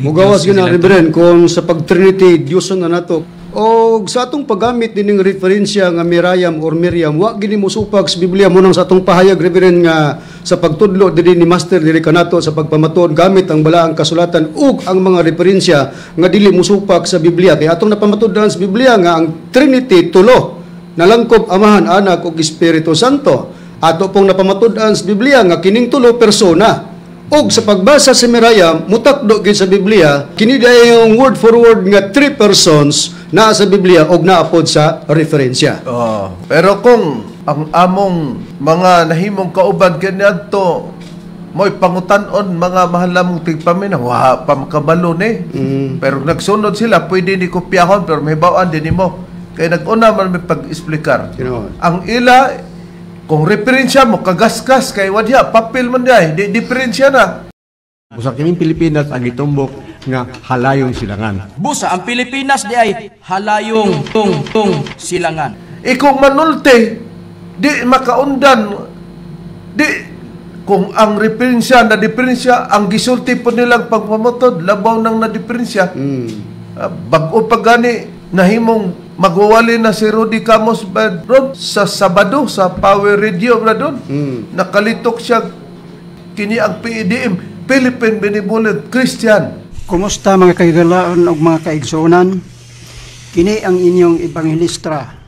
Mugawas yun na, Reverend, kung sa pag-Trinity, Diyos na nato. O sa atong paggamit din ng referensya nga Miriam or Miriam, wag gini mo supag sa Biblia mo nang sa atong pahayag, Reverend, nga sa pagtudlo din ni Master diri kanato sa pagpamatod gamit ang balaang kasulatan ug ang mga referensya nga dili mo supag sa Biblia. Kaya atong napamatod sa Biblia nga ang Trinity tulo, nalangkob Amahan, Anak ug Espiritu Santo. Ato pong napamatudan sa Biblia nga kining tulo persona. Og sa pagbasa sa Miriam, mutakdo gid sa Biblia, kini yung word for word nga 3 persons na sa Biblia og naapod sa referensya.
Pero kung ang among mga nahimong kauban kaniadto mo'y pangutanon mga mahal namong tigpaminaw, wa pa makabalo ni. Pero nagsunod sila, pwede ni kopyahon pero may bawaan din mo. Kaya nag-una man may pag-explikar. Ang ila kung referensya mo, kagaskas kay wadya, papel man day, diferensya na.
Busa kaming Pilipinas ang itumbok nga halayong silangan.
Busa ang Pilipinas di ay halayong silangan.
Kung manulti, di makaundan, di kung ang referensya na diferensya, ang gisulti po nilang pagpamutod, labaw nang na diferensya. Bago pa gani, nahimong magwawali na si Rudy Camos Bradron sa Sabado sa Power Radio Bradron. Nakalitok siya kini ang PEDM, Philippine Benevolent Christian.
Kumusta mga kaigalaan o mga kaigsunan? Kini ang inyong evangelista,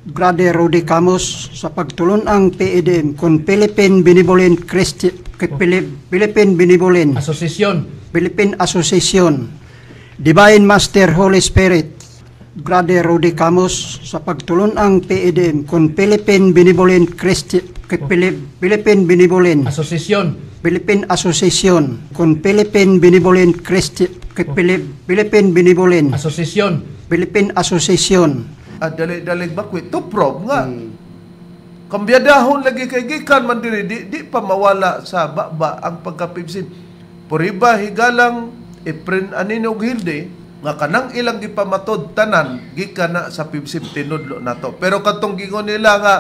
Brother Rudy Camos sa pagtulon ang PEDM kung Philippine Benevolent Christian Philippine Benevolent Philippine Association Divine Master Holy Spirit Brother Rudy Camos sa pagtulon ang PEDM kung Philippine Benevolent Christian Philippine Benevolent Philippine Association kung Philippine Benevolent Christian Philippine Benevolent Philippine Association
dali bakwit to prob nga kambyadahon lagi kay gikan man diri di pa mawala sa baba ang pagkapibsin puriba higalang ipren aninog hilde nga kanang ilang gipamatod tanan gikan na sa pibsim tinudlo nato pero katong gingon nila nga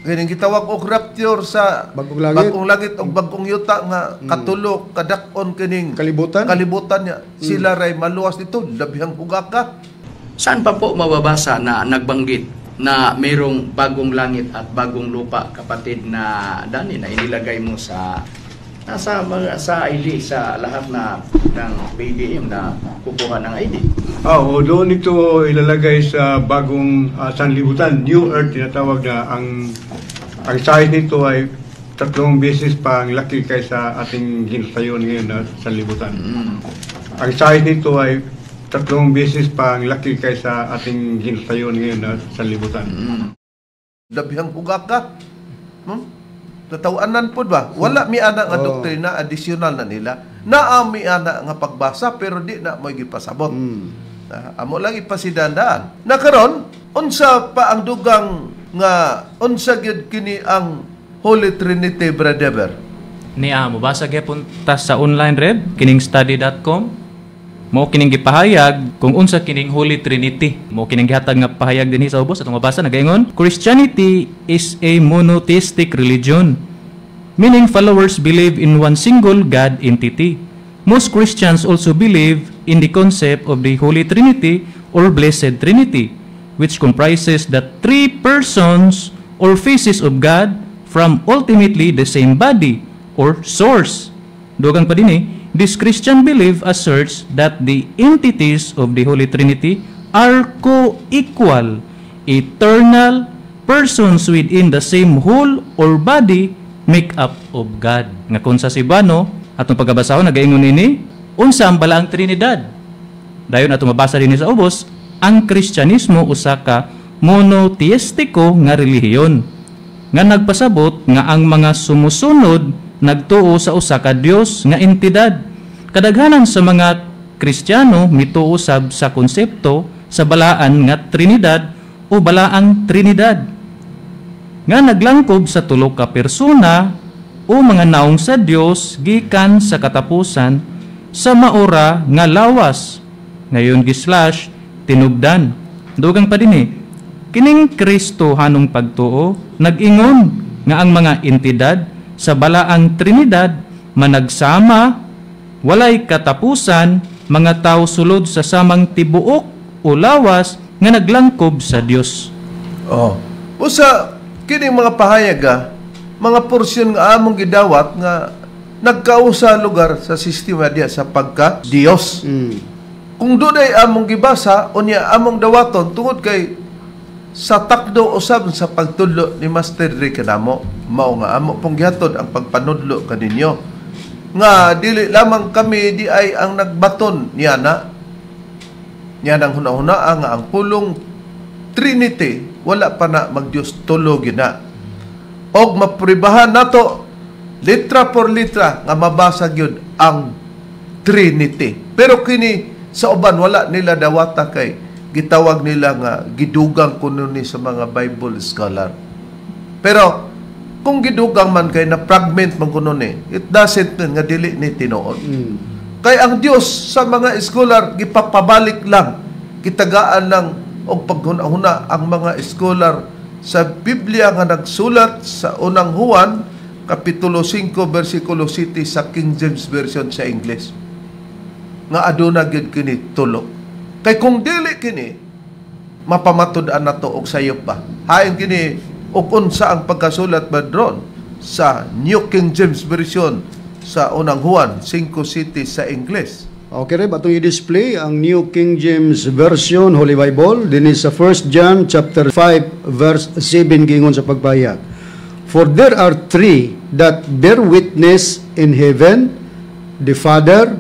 kining gitawag og rapture sa bagong langit og bagong yuta nga katulo kadak-on kining kalibutan niya sila ray maluwas dito labihang ugaka.
Saan pa po mababasa na nagbanggit na mayroong bagong langit at bagong lupa, kapatid na Dani, na inilagay mo sa nasa mga sa ID sa lahat na ng PDM na kukuha ng ID?
Doon ito ilalagay sa bagong sanlibutan, New Earth tinatawag na ang size nito ay 3 beses pa ang laki kaysa ating ginasayon ngayon na sanlibutan. Ang size nito ay 3 beses pa ang laki kaysa ating ginasayon ngayon na sanlibutan.
Labihang ugaka. Tatawanan po ba? Wala mi ana nga doktrina additional na nila. Naa mi ana nga pagbasa pero di na mo gipasabot. Amo lang ipasidandaan. Nakaron unsa pa ang dugang nga unsa gyud kini ang Holy Trinity Brother?
Niya mabasa gyapon ta sa online reb kining study.com. Mo kining gipahayag kung unsa kining Holy Trinity. Mo kining gihatag nga pahayag dinhi sa ubos atong mabasa nagaingon, Christianity is a monotheistic religion, meaning followers believe in one single God entity. Most Christians also believe in the concept of the Holy Trinity or Blessed Trinity, which comprises the 3 persons or faces of God from ultimately the same body or source. Dugang pa dinhi, this Christian belief asserts that the entities of the Holy Trinity are co-equal, eternal, persons within the same whole or body make up of God. Nga kung sa Sibano, atong pagkabasahon, nagaingon ini, unsa ang balaang Trinidad? Dayon atong mabasa din sa ubos, ang Kristyanismo usa ka monoteistiko nga relihiyon nga nagpasabot nga ang mga sumusunod nagtuo sa usa ka Dios nga entidad. Kadaghanan sa mga Kristiyano mituo sab sa konsepto sa balaan nga Trinidad o balaang Trinidad nga naglangkob sa tulo ka persona o mga naong sa Dios gikan sa katapusan sa maora nga lawas ngayon gislash tinubdan. Dugang pa dinhi, kining Kristo hanong pagtuo nag-ingon nga ang mga entidad sa balaang Trinidad managsama walay katapusan mga tao sulod sa samang tibuok o lawas nga naglangkob sa Dios.
Oh. Usa kining mga pahayaga, mga porsyon nga among gidawat nga nagkausa lugar sa sistema diya sa pagka Dios. Kung dunay among gibasa unya among dawaton tungod kay sa takdo usab sa pagtudlo ni Master Rick kanamo mao nga amo pong gihatod ang pagpanudlo kaninyo nga dili lamang kami di ay ang nagbaton niya nang hunahuna nga ang pulong Trinity wala pa na magdios tulo gina og mapribahan nato litra por litra nga mabasa gyud ang Trinity. Pero kini sa uban wala nila dawata kay gitawag nila nga gidugang kuno ni sa mga Bible scholar. Pero kung gidugang man kay na fragment man kuno ni, it doesn't mean nga dili ni tinuod. Kay ang Dios sa mga scholar gipapabalik lang, gitagaan lang og paghuna-huna ang mga scholar sa Biblia nga nagsulat sa unang Juan kapitulo 5 bersikulo 7 sa King James Version sa English. Nga aduna gyud kini tulo. Kay kung dili kini mapamatud-an nato og sayop pa. Hain kini ug unsa ang pagkasulat ba dron sa New King James Version sa unang Juan 5:7 sa English.
Okay rin, atong i-display ang New King James Version, Holy Bible. Din sa 1 John chapter 5, verse 7, gingon sa pagpahayag. For there are three that bear witness in heaven, the Father,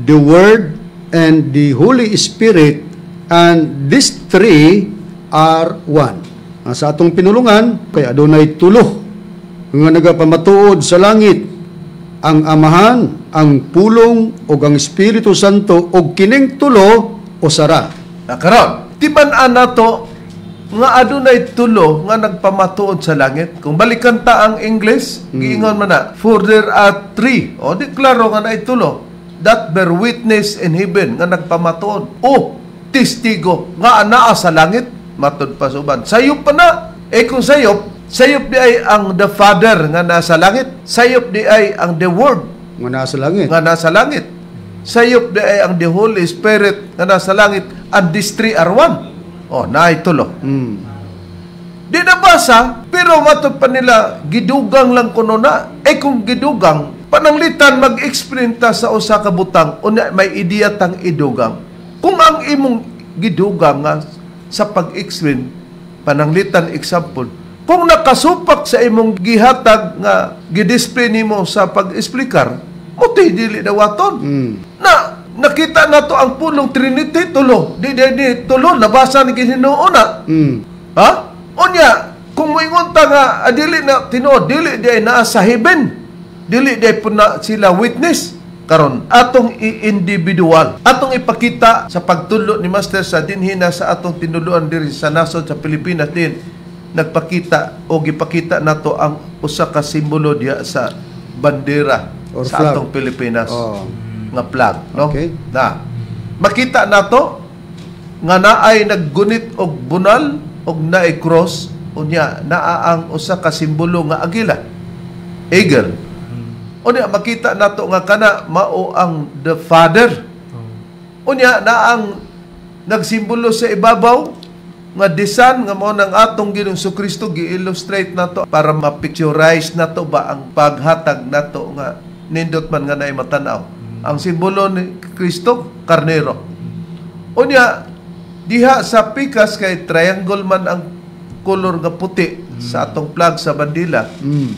the Word, and the Holy Spirit, and these three are one. Sa atong pinulungan, kay adunay tulo nga nagapamatuod sa langit, ang Amahan, ang Pulong, o ang Espiritu Santo, o kining tulo, o sara.
Nakaroon, tiban-an nato nga adunay tulo nga nagpamatuod sa langit. Kung balikan ta ang English, giingon man na, for there are three. O, di klaro nga na tulo. That bear witness in heaven, nga nagpamatuod. O, testigo, nga anaa sa langit, matud pa suban. Sayop pa na. Kung sayop di ay ang the Father nga nasa langit. Sayop di ay ang the Word
Nga nasa langit.
nga nasa langit. Sayop di ay ang the Holy Spirit nga nasa langit. And these three are one. O, naitulo. Di nabasa, pero matod pa nila, gidugang lang kuno na. Kung gidugang, pananglitan mag-explain ta sa usa ka butang, unya may ideya tang idugang. Kung ang imong gidugang nga sa pag-explain, pananglitan example, kung nakasupak sa imong gihatag nga gidisplay nimo sa pag-explikar, muti dili dawaton. Na nakita nato ang pulong Trinity tulo. Di tulo nabasa ni Ginoo na. Ha? Unya, kung moingon ta nga dili na tinuod, dili di ay naa sa heaven. Dili di ay puna sila witness karon atong i-individual, atong ipakita sa pagtulo ni Master sa dinhina sa atong tinuluan diri sa nasod sa Pilipinas din. Nagpakita o gipakita nato ang usa ka simbolo diya sa bandera
Or
sa
flag.
atong Pilipinas nga flag, no?
Okay.
Na makita nato nga naay naggunit og bunal og naay cross unya naa ang usa ka simbolo nga agila, eagle. Unya makita nato nga kana mao ang the Father. Unya na ang nagsimbolo sa ibabaw nga design nga mao nang atong Ginoong Kristo gi-illustrate nato para ma-picturize nato ba ang paghatag nato nga nindot man nga naay matanaw. Ang simbolo ni Kristo, karnero. Unya diha sa pikas kay triangle man ang color nga puti sa atong flag sa bandila.
Mm.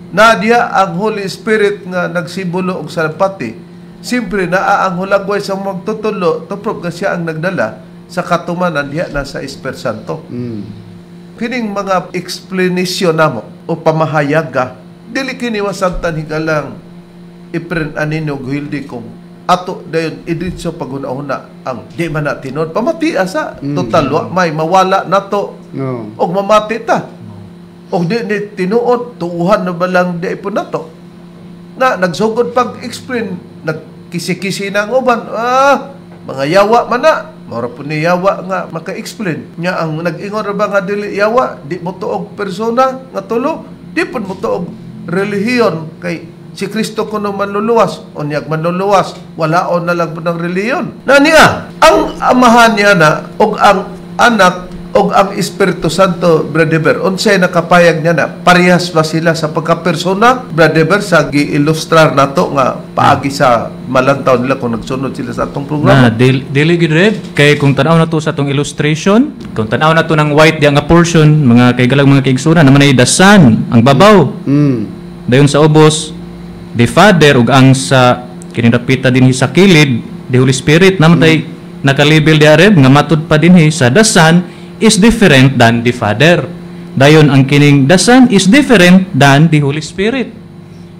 Na diya ang Holy Spirit nga nagsimbolo og salpati. Siyempre naa ang hulagway sa magtutulo to prove nga siya ang nagdala sa katumanan diya na sa Espiritu Santo.
Mm.
Kining mga explanation namo o pamahayaga dili kini wasabtan higalang ipren anino guhildi kong ato dayon idritso paguna-una ang di man na tinod pamatia sa total wa may mawala nato
No.
og mamati ta og di ni tinuod tuuhan na balang di po nato na nagsugod pag-explain nagkisi-kisi na ang uban mga yawa man na mora po ni yawa nga maka-explain nya ang nag-ingon ra ba nga dili yawa di mo tuog persona nga tulo di po mo tuog relihiyon kay si Kristo kuno manluluwas unyag manluluwas walaon na lang po ng relihiyon na niya ang amahan niya na og ang anak og ang Espiritu Santo Brother unsay nakapayag niya na parehas ba sila sa pagkapersona Brother sa gi-ilustrar nato nga paagi sa malantaw nila kung nagsunod sila sa atong programa
Na dili gid red kay kung tan-aw na to sa atong illustration, kung tan-aw na to ng white di nga portion mga kaygalang mga kaigsunan naman ay the Son ang babaw.
Mm.
Dayon sa ubos the Father ug ang sa kinidapita dinhi sa kilid the Holy Spirit namatay nakalabel di areb nga matud pa dinhi sa the Son is different than the Father. Dayon ang kining the Son is different than the Holy Spirit.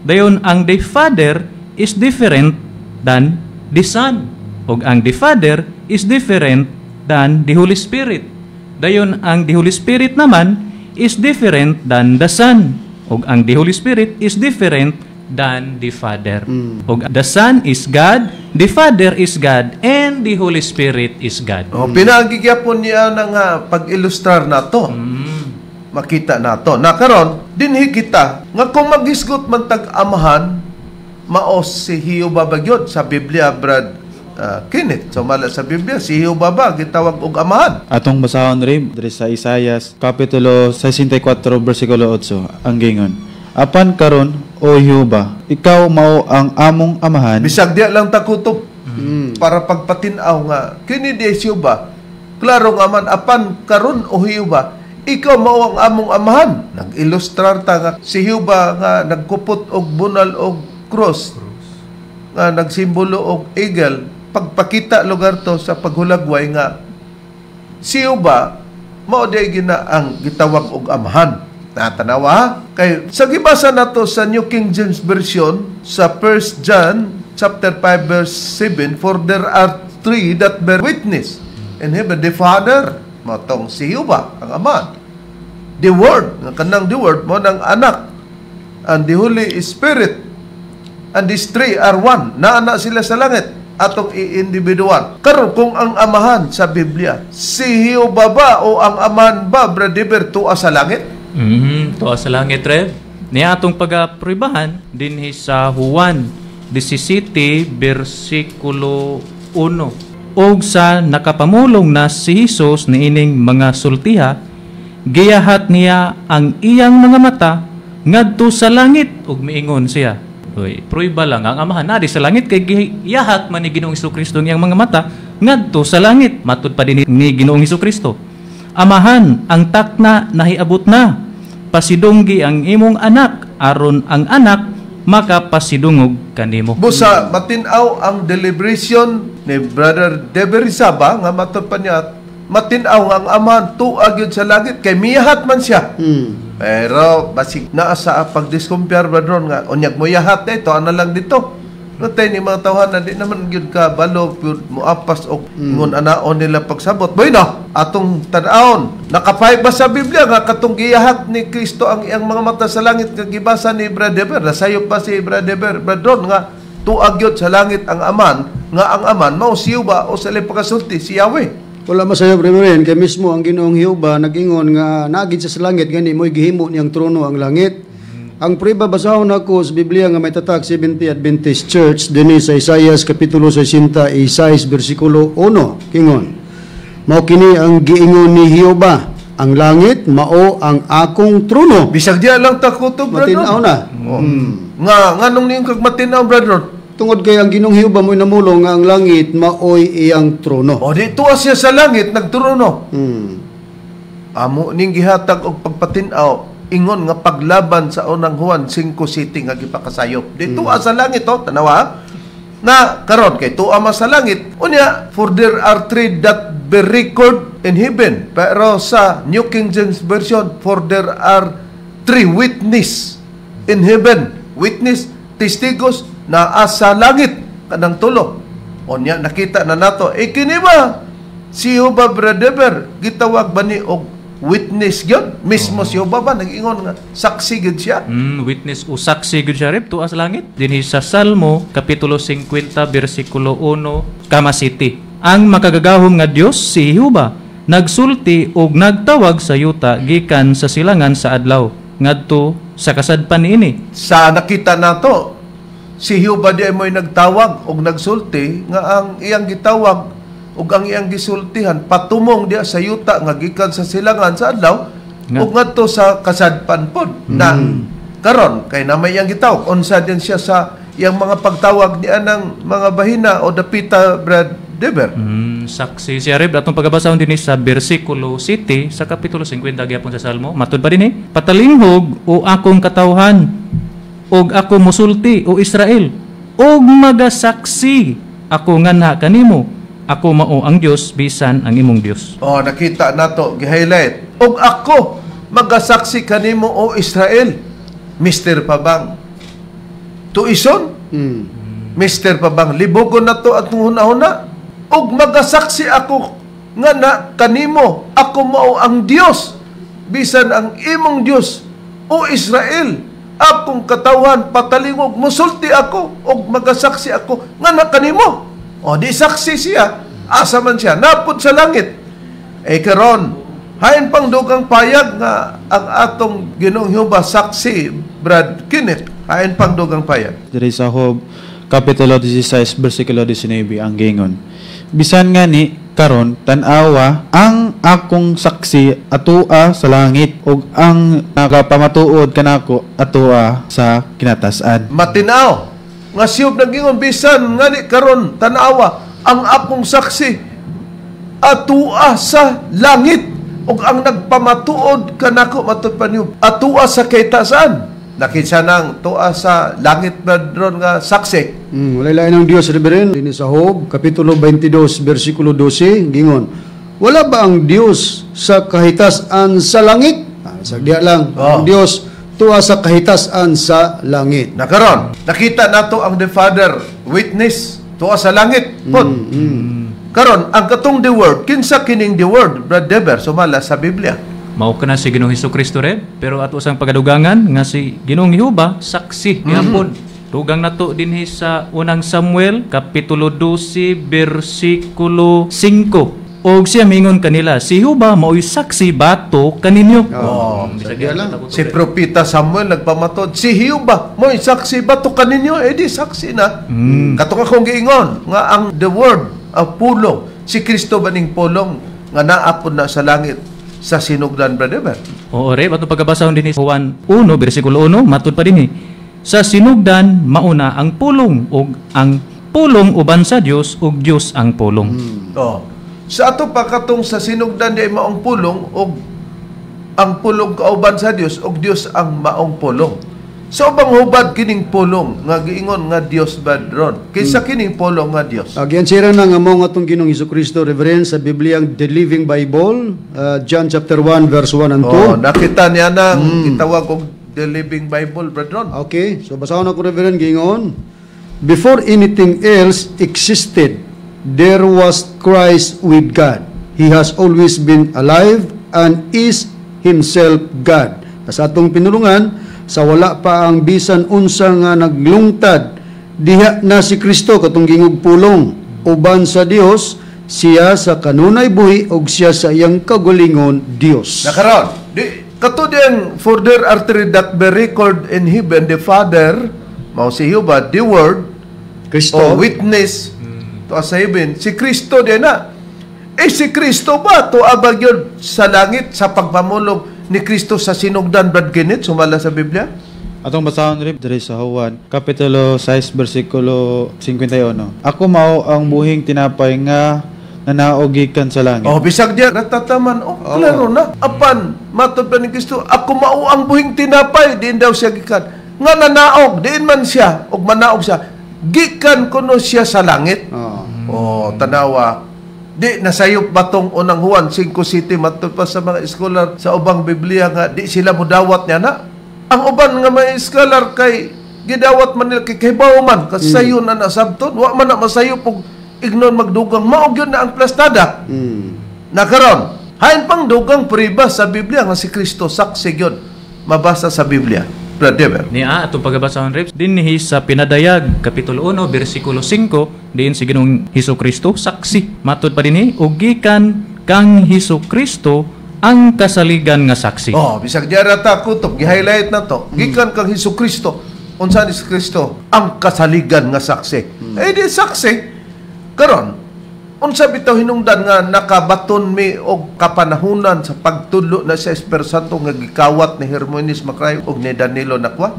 Dayon ang the Father is different than the Son. Ug ang the Father is different than the Holy Spirit. Dayon ang the Holy Spirit naman is different than the Son. Ug ang the Holy Spirit is different than the Father. Ug the Son is God, the Father is God, and the Holy Spirit is God.
Pinagigyapon niya na nga pag-ilustrar nato. Makita nato. Na karon dinhi kita nga kung maghisgot man tag amahan maos si Hiuba bagyod sa Biblia Brad Kenneth. So mala sa Biblia si Hiuba ba gitawag og amahan.
Atong basahon rin diri sa Isaias Kapitulo 64 versikulo 8 ang gingon. Apan karon o Hiuba, ikaw mao ang among amahan.
Bisag diya lang takutob para pagpatinaw nga kini di si Hiuba. Klaro nga man apan karon o Hiuba, ikaw mao ang among amahan. Nag-ilustrar ta nga si Hiuba nga nagkupot og bunal og cross nga nagsimbolo og eagle pagpakita lugar to sa paghulagway nga si Hiuba mao di gina ang gitawag og amahan. Natanawa kay sa gibasa nato sa New King James Version sa 1 John chapter 5 verse 7, for there are three that bear witness in heaven, the Father motong si Hiuba ang ama, the Word nga kanang the Word mo nang anak, and the Holy Spirit, and these three are one. Naana sila sa langit atong i-individual. Karon kung ang amahan sa Biblia si Hiuba ba o ang amahan ba Brother tuwa sa langit?
Tuwa sa langit, Rev. Niya atong pag-aprobahan dinhi sa Juan 17 versikulo 1. Og sa nakapamulong na si Jesus niining mga sultiha, giyahat niya ang iyang mga mata ngadto sa langit ug miingon siya. Oy, pruiba lang ang amahan na di sa langit kay giyahat man ni Ginoong Hesukristo ang iyang mga mata ngadto sa langit matud pa din ni Ginoong Hesukristo. Amahan, ang takna nahiabot na. Pasidunggi ang imong anak, aron ang anak makapasidungog kanimo.
Busa matinaw ang deliberation ni Brother Deberizaba nga matod pa niya matinaw ang amahan tuag yun sa langit kay miyahat man siya. Pero basig naa sa pagdiskumpiyar Brother nga unyag mo yahat ito ana lang dito. Natay ni mga tawhan na di naman gyud ka balo mo apas og ngon anaon nila pagsabot. Boy no, atong tan-aon nakapay ba sa Biblia nga katong giyahat ni Kristo ang iyang mga mata sa langit nga gibasa ni Brother nasayop pa si Brother Brother nga tuag yun sa langit ang aman nga ang aman mao si Hiuba o sa pagkasulti si Yahweh.
Wala masayop rin kay mismo ang Ginoong Hiuba nag-ingon nga nagid sa langit gani mo'y gihimo niyang trono ang langit. Ang priba basahon ako sa Biblia nga may tatak 70 Adventist Church dinhi sa Isaias Kapitulo 66 versikulo 1 kingon. Mao kini ang giingon ni Hiuba, ang langit mao ang akong trono.
Bisag diya lang takuto Brother.
Matinaw na.
Nga nganong ning kag matinaw Brother?
Tungod kay ang Ginoong Hiuba mo'y namulong nga ang langit maoy iyang trono.
O di tuwa siya sa langit nagtrono. amo ning gihatag og pagpatin-aw ingon nga paglaban sa unang Juan 5:7 nga gipakasayop. Dito sa langit tanawa na karon kay tuwa man sa langit unya, for there are three that bear record in heaven. Pero sa New King James Version, for there are three witness in heaven. Witness, testigos na asa langit kanang tulo. Unya nakita na nato kini ba si Jehovah Brother gitawag ba ni og witness gyud mismo si Jehovah ba nag-ingon nga saksi gyud siya.
Witness o saksi gyud siya rib tuwa sa langit. Dinhi sa Salmo kapitulo 50 bersikulo 1 kama city. Ang makagagahom nga Dios si Jehovah nagsulti og nagtawag sa yuta gikan sa silangan sa adlaw ngadto sa kasadpan niini.
Sa nakita nato si Jehovah di mo'y nagtawag og nagsulti nga ang iyang gitawag ug ang iyang gisultihan patumong diya sa yuta nga gikan sa silangan sa adlaw ug ngadto sa kasadpan pod na karon kay na may iyang gitawag unsa din siya sa iyang mga pagtawag niya ng mga bahina o dapita Brad Deber.
Saksi siya rib atong pagbabasahon dinhi sa bersikulo 7 sa kapitulo 50 gyapon sa Salmo. Matud pa dinhi, patalinghog o akong katawhan og ako musulti o Israel og magasaksi ako nganha kanimo. Ako mao ang Dios bisan ang imong Dios.
Nakita nato gi-highlight. Og ako magasaksi kanimo o Israel. Mister pa bang tuison? Mister pa bang libogon nato at hunahuna? Og magasaksi ako nga na kanimo ako mao ang Dios bisan ang imong Dios o Israel. Akong katawhan patalingog musulti ako og magasaksi ako nga na kanimo. Di saksi siya, asa man siya, napod sa langit. Karon, hain pang dugang payag nga ang atong Ginoong Jehovah saksi, Brad Kenneth, hain pang dugang payag.
Diri sa Job kapitulo 16 bersikulo 19 ang gingon. Bisan nga ni karon tan-awa ang akong saksi atua sa langit ug ang nagapamatuod kanako atua sa kinatasan.
Matinaw nga siyop nagingon bisan nga ni karon tan-awa ang akong saksi atua sa langit ug ang nagpamatuod kanako matud pa niyo atua sa kaitasan. Nakita nang tuwa sa langit badron nga saksi.
Walay lain ng Dios Reverend dinhi sa Job kapitulo 22 bersikulo 12 gingon. Wala ba ang Dios sa kahitasan sa langit? Sagdiya lang. Ang Dios tuwa sa kahitasan sa langit.
Nakaron, nakita nato ang the Father witness tuwa sa langit. Karon, ang katong the Word, kinsa kining the Word, Brad Deber, sumala sa Biblia.
Mao kana si Ginoong Hesukristo red, pero ato sang pagadugangan nga si Ginoong Jehovah saksi gihapon. Dugang nato dinhi sa unang Samuel kapitulo 12 bersikulo 5. Og siya mingon kanila, si Jehovah mao'y saksi bato kaninyo.
Si Propeta Samuel nagpamatod, si Jehovah mo'y saksi bato kaninyo, di saksi na. Katong akong giingon, nga ang the word of pulong, si Kristo baning pulong, nga naapod na sa langit, sa sinugdan, Brother.
Oo, re, atong pagkabasahon dinhi sa Juan 1 bersikulo 1, matud pa dinhi. Sa sinugdan mauna ang pulong, og ang pulong uban sa Dios, ug Dios ang pulong.
Sa ato pa katong sa sinugdan di maong pulong og ang pulong kauban sa Dios og Dios ang maong pulong. So bang hubad kining pulong nga giingon nga Dios badron kaysa kining pulong nga Dios.
Agyan sira na nga mo nga itong Ginoong Hesukristo Reverend sa Bibliang The Living Bible, John chapter 1 verse 1 and 2.
Nakita niya nang itawag og The Living Bible, brethren.
Okay, so basahon ako Reverend gingon. Before anything else existed, there was Christ with God. He has always been alive and is himself God. Sa atong pinulungan, sa wala pa ang bisan unsa nga naglungtad, diha na si Kristo katong gingog pulong. Uban sa Dios, siya sa kanunay buhi ug siya sa iyang kagulingon Dios.
Nakaron, kato din, for there are three that bear record in heaven, the Father, mao si Jehovah, the Word,
Kristo,
witness, to sa heaven, si Kristo din na. Si Kristo ba? To abag yun sa langit, sa pagpamulog ni Kristo sa sinugdan, Brad Kenneth, sumala sa Biblia?
Atong basahon rin diri sa Juan kapitulo 6 bersikulo 51. Ako mao ang buhing tinapay nga na naogikan sa langit.
Oh, bisag diya natataman. Oh, klaro na. Apan matod pa ni Kristo, ako mao ang buhing tinapay, diin daw siya gikan. Nga nanaog, diin man siya, og manaog siya. Gikan kuno siya sa langit. Oh, tanawa. Di nasayop batong unang Juan 5:7 matod pa sa mga scholar sa ubang Biblia nga di sila modawat niya na. Ang uban nga mga scholar kay gidawat man nila kay kahibaw man kasayon na nasabton, wa man na masayop og ignon magdugang maog yun na ang plastada. Nakaron, hain pang dugang priba sa Biblia nga si Kristo saksi yun. Mabasa sa Biblia. Brother.
Niya atong pagbabasahon Reps dinhi sa Pinadayag kapitulo 1 bersikulo 5 diin si Ginoong Hesukristo saksi matud pa dinhi ug gikan kang Hesukristo ang kasaligan nga saksi.
Oh, bisag diara ta kutob gi-highlight na to. Gikan kang Hesukristo. Unsa ni Kristo? Ang kasaligan nga saksi. Eh di saksi. Karon unsa bitaw hinungdan nga nakabaton mi og kapanahunan sa pagtudlo na sa Espiritu Santo nga gikawat ni Hermogenes Macrayo og ni Danilo Nakwa?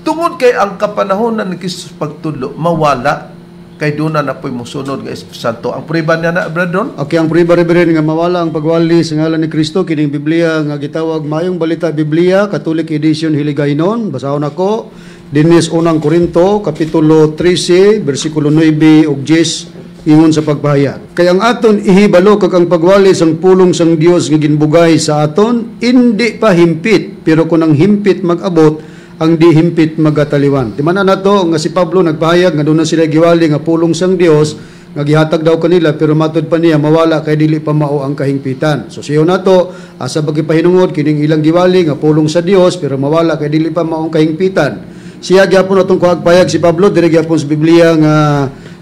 Tungod kay ang kapanahunan ni Kristo pagtudlo mawala kay duna na po'y musunod nga Espiritu Santo. Ang prueba niya na, Bradon?
Okay, ang prueba rin nga mawala ang pagwali sa ngalan ni Kristo kining Biblia nga gitawag Mayong Balita Biblia, Catholic Edition Hiligaynon. Basahon ako dinis unang Korinto kapitulo 13 bersikulo 9 ug 10 ingon sa pagpahayag. Kaya ang aton ihibalo kag ang pagwali sang pulong sang Dios nga ginbugay sa aton indi pa himpit, pero kung ang himpit mag-abot, ang di himpit magataliwan. Di man na to nga si Pablo nagpahayag nga doon na sila giwali nga pulong sang Dios nga gihatag daw kanila, pero matod pa niya mawala kay dili pa mao ang kahingpitan. So siyo na to asa pagipahinungod kining ilang giwali nga pulong sa Dios pero mawala kay dili pa mao ang kahingpitan. Siya gyapon atong kuhagpayag si Pablo diri gyapon sa Biblia nga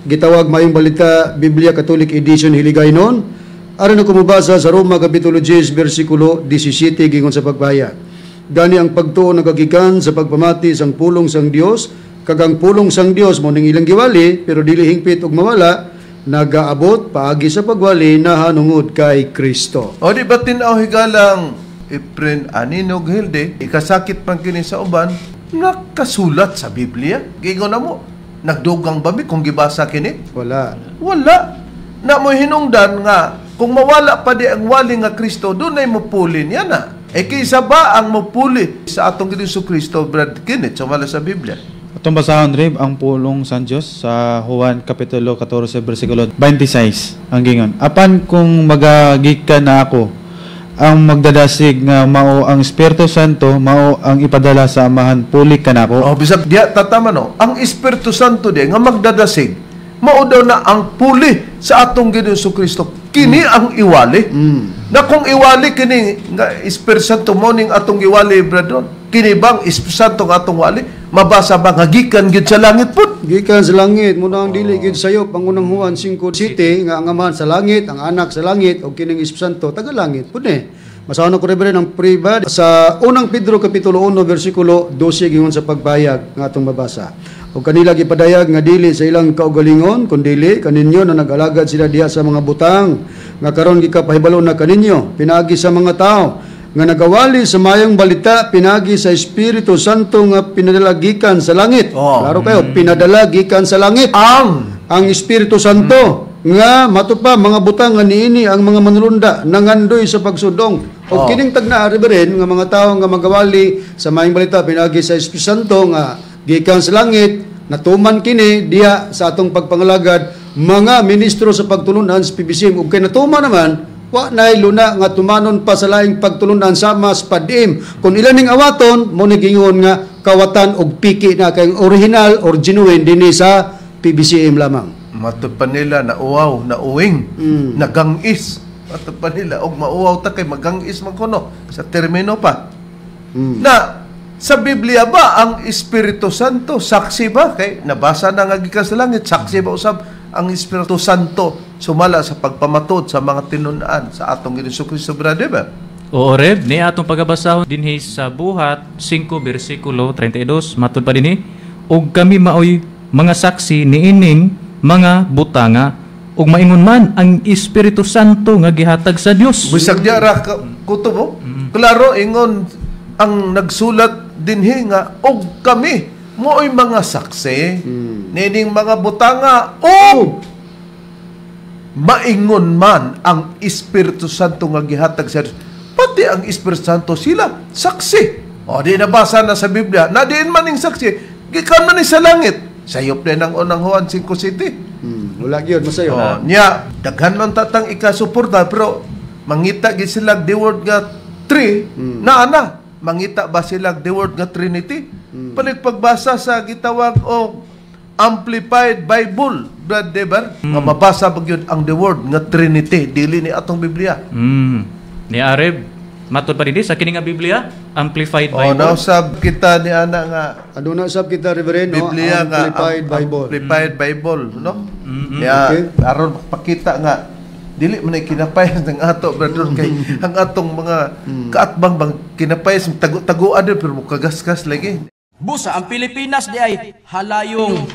gitawag Mayong Balita Biblia Catholic Edition Hiligaynon. Aron ako mabasa sa Roma kapitulo 10 bersikulo 17 gingon sa pagpahayag. Gani ang pagtuo nagagikan sa pagpamati sang pulong sang Dios, kag ang pulong sang Dios mo ning ilang giwali pero dili hingpit og mawala, nagaabot paagi sa pagwali na hanungod kay Kristo.
O di ba tinaw higalang Efren Aninog Hilde, ikasakit pang kini sa uban, nakasulat sa Biblia. Gingon na mo, nagdugang ba mi kung gibasa kini?
Wala.
Wala. Na mo hinungdan nga, kung mawala pa di ang wali nga Kristo, doon ay mupuli niya na. Eh kaysa ba ang mupuli sa atong Ginoong Kristo, Brad Kenneth, sumala sa Biblia?
Atong basahon Rib ang pulong sa Dios sa Juan kapitulo 14 bersikulo 26 ang gingon. Apan kung magagikan na ako, ang magdadasig nga mao ang Espiritu Santo, mao ang ipadala sa amahan puli kanako.
Oh, bisag diya tatama no. Ang Espiritu Santo di nga magdadasig, mao daw na ang puli sa atong Ginoong Kristo. Kini ang iwali. Na kung iwali kini nga Espiritu Santo mo ning atong iwali, bradon. Kini bang Espiritu Santo nga atong wali? Mabasa ba nga gikan gid sa langit pud?
Gikan sa langit muna ang dili gid sayo pangunang Juan 5:7 nga ang amahan sa langit, ang anak sa langit ug kining Espiritu Santo taga langit pud ni. Masahon ako rin ang priba sa unang Pedro kapitulo 1 bersikulo 12 gingon sa pagbayag nga atong mabasa. O kanila gipadayag nga dili sa ilang kaugalingon kundi kaninyo na nag-alagad sila diha sa mga butang nga karon gikapahibalo na kaninyo pinagi sa mga tao nga nagawali sa mayong balita pinagi sa Espiritu Santo nga pinadalagikan sa langit. Klaro kayo, pinadalagikan sa langit. Ang Espiritu Santo nga matupa mga butang nga niini ang mga manulunda nangandoy sa pagsudong. O kining tagna rin nga mga tao nga magawali sa mayong balita pinagi sa Espiritu Santo nga gikan sa langit, natuman kini diha sa atong pagpangalagad mga ministro sa pagtulunan sa PBCM ug kay natuman naman wa nay luna nga tumanon pa sa laing pagtulunan sama sa padim kun ilan ning awaton mo nigingon nga kawatan og piki na kay original or genuine dinhi sa PBCM lamang.
Matod pa nila na uwaw, na uwing, na gangis. Matod pa nila og mauwaw ta kay magangis man kuno sa termino pa. Na sa Biblia ba ang Espiritu Santo saksi ba kay nabasa na nga gikan sa langit saksi ba usab ang Espiritu Santo sumala sa pagpamatod sa mga tinun-an sa atong Ginoong Kristo, brother ba?
Oo, Reb, ni atong pagabasahon dinhi sa Buhat 5 bersikulo 32 matud pa dinhi ug kami maoy mga saksi niining mga butanga ug maingon man ang Espiritu Santo nga gihatag sa Dios.
Bisag diya ra kutob klaro ingon ang nagsulat dinhi nga og kami mooy mga saksi nining mga butanga og maingon man ang Espiritu Santo nga gihatag sa Dios, pati ang Espiritu Santo sila saksi. O di nabasa na sa Biblia, na diin man ning saksi, gikan man ni sa langit. Sayop din ang unang Juan 5:7.
Wala gyud masayo.
Nya daghan man tatang ikasuporta, pero mangita gid sila the word nga 3 na mangita ba sila the word nga Trinity? Panig pagbasa sa gitawag o Amplified Bible, Brad Deber, nga mabasa ba yun ang the word nga Trinity, dili ni atong Biblia.
Ni Areb, matod pa din sa kini nga Biblia, Amplified
O
Bible.
nausab kita ni ana nga
Ano na usab kita Reverend
Biblia nga
Amplified Bible.
Amplified Bible, no?
Okay.
Aron pakita nga dili man ay kinapayas ng ato, brother, kay ang atong mga kaatbang bang kinapayas tagu-taguan din pero kagaskas lagi.
Busa ang Pilipinas di ay halayong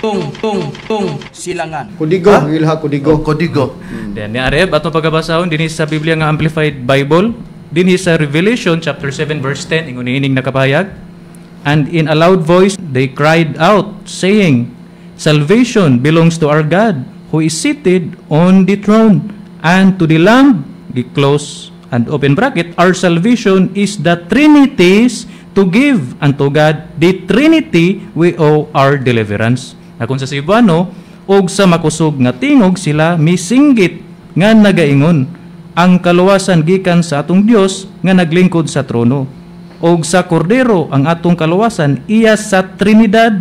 silangan.
Kudigo, ilha kudigo.
Kodigo.
Then ni Areb, atong pagabasahon dinhi sa Biblia nga Amplified Bible, dinhi sa Revelation chapter 7 verse 10 ingon ining nakapayag. And in a loud voice they cried out, saying, Salvation belongs to our God, who is seated on the throne, and to the Lamb. Close and open bracket, our salvation is the Trinity's, to give unto God the Trinity we owe our deliverance. Kung sa Cebuano, og sa makusog nga tingog sila misinggit nga nagaingon, ang kaluwasan gikan sa atong Dios nga naglingkod sa trono. Og sa kordero ang atong kaluwasan iya sa Trinidad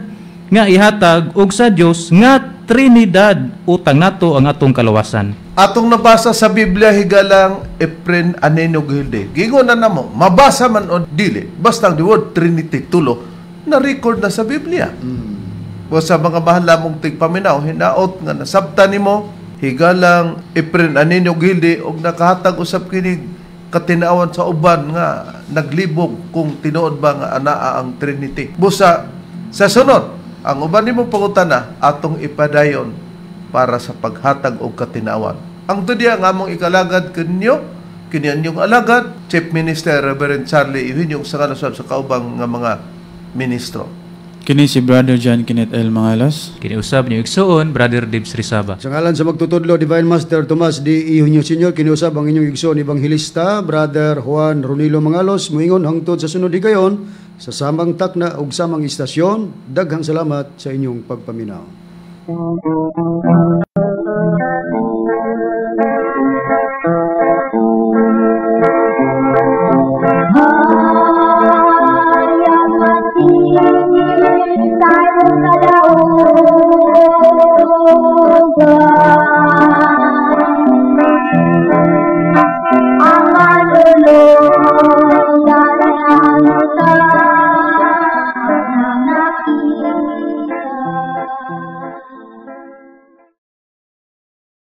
nga ihatag og sa Dios nga Trinidad, utang nato ang atong kaluwasan.
Atong nabasa sa Biblia higalang Efren Anenog Hilde. Gingon na namo, mabasa man o dili, basta ang the word Trinity tulo, na-record na sa Biblia. O sa mga bahala mong tigpaminaw, hinaot nga nasabta nimo higalang Efren Anenog Hilde og nakahatag usab kini katinawan sa uban nga naglibog kung tinuod ba nga anaa ang Trinity. Busa sa sunod, ang uban nimo pangutana atong ipadayon para sa paghatag og katinawan. Ang tudya nga among ikalagad kanyo, kinianyong alagad, Chief Minister Reverend Charlie Ihinyong sa kanusab sa kaubang nga mga ministro.
Kini si Brother John Kenneth L. Mangalos.
Kiniusab niyo igsuon, Brother Dibs Rizaba.
Sa ngalan sa magtutudlo, Divine Master Tomas D. Ihunyo Sr., kiniusab ang inyong igsoon Evangelista, Brother Juan Ronilo Mangalos, muingon hangtod sa sunod higayon, sa samang takna ug samang istasyon. Daghang salamat sa inyong pagpaminaw.
Tayo sa daog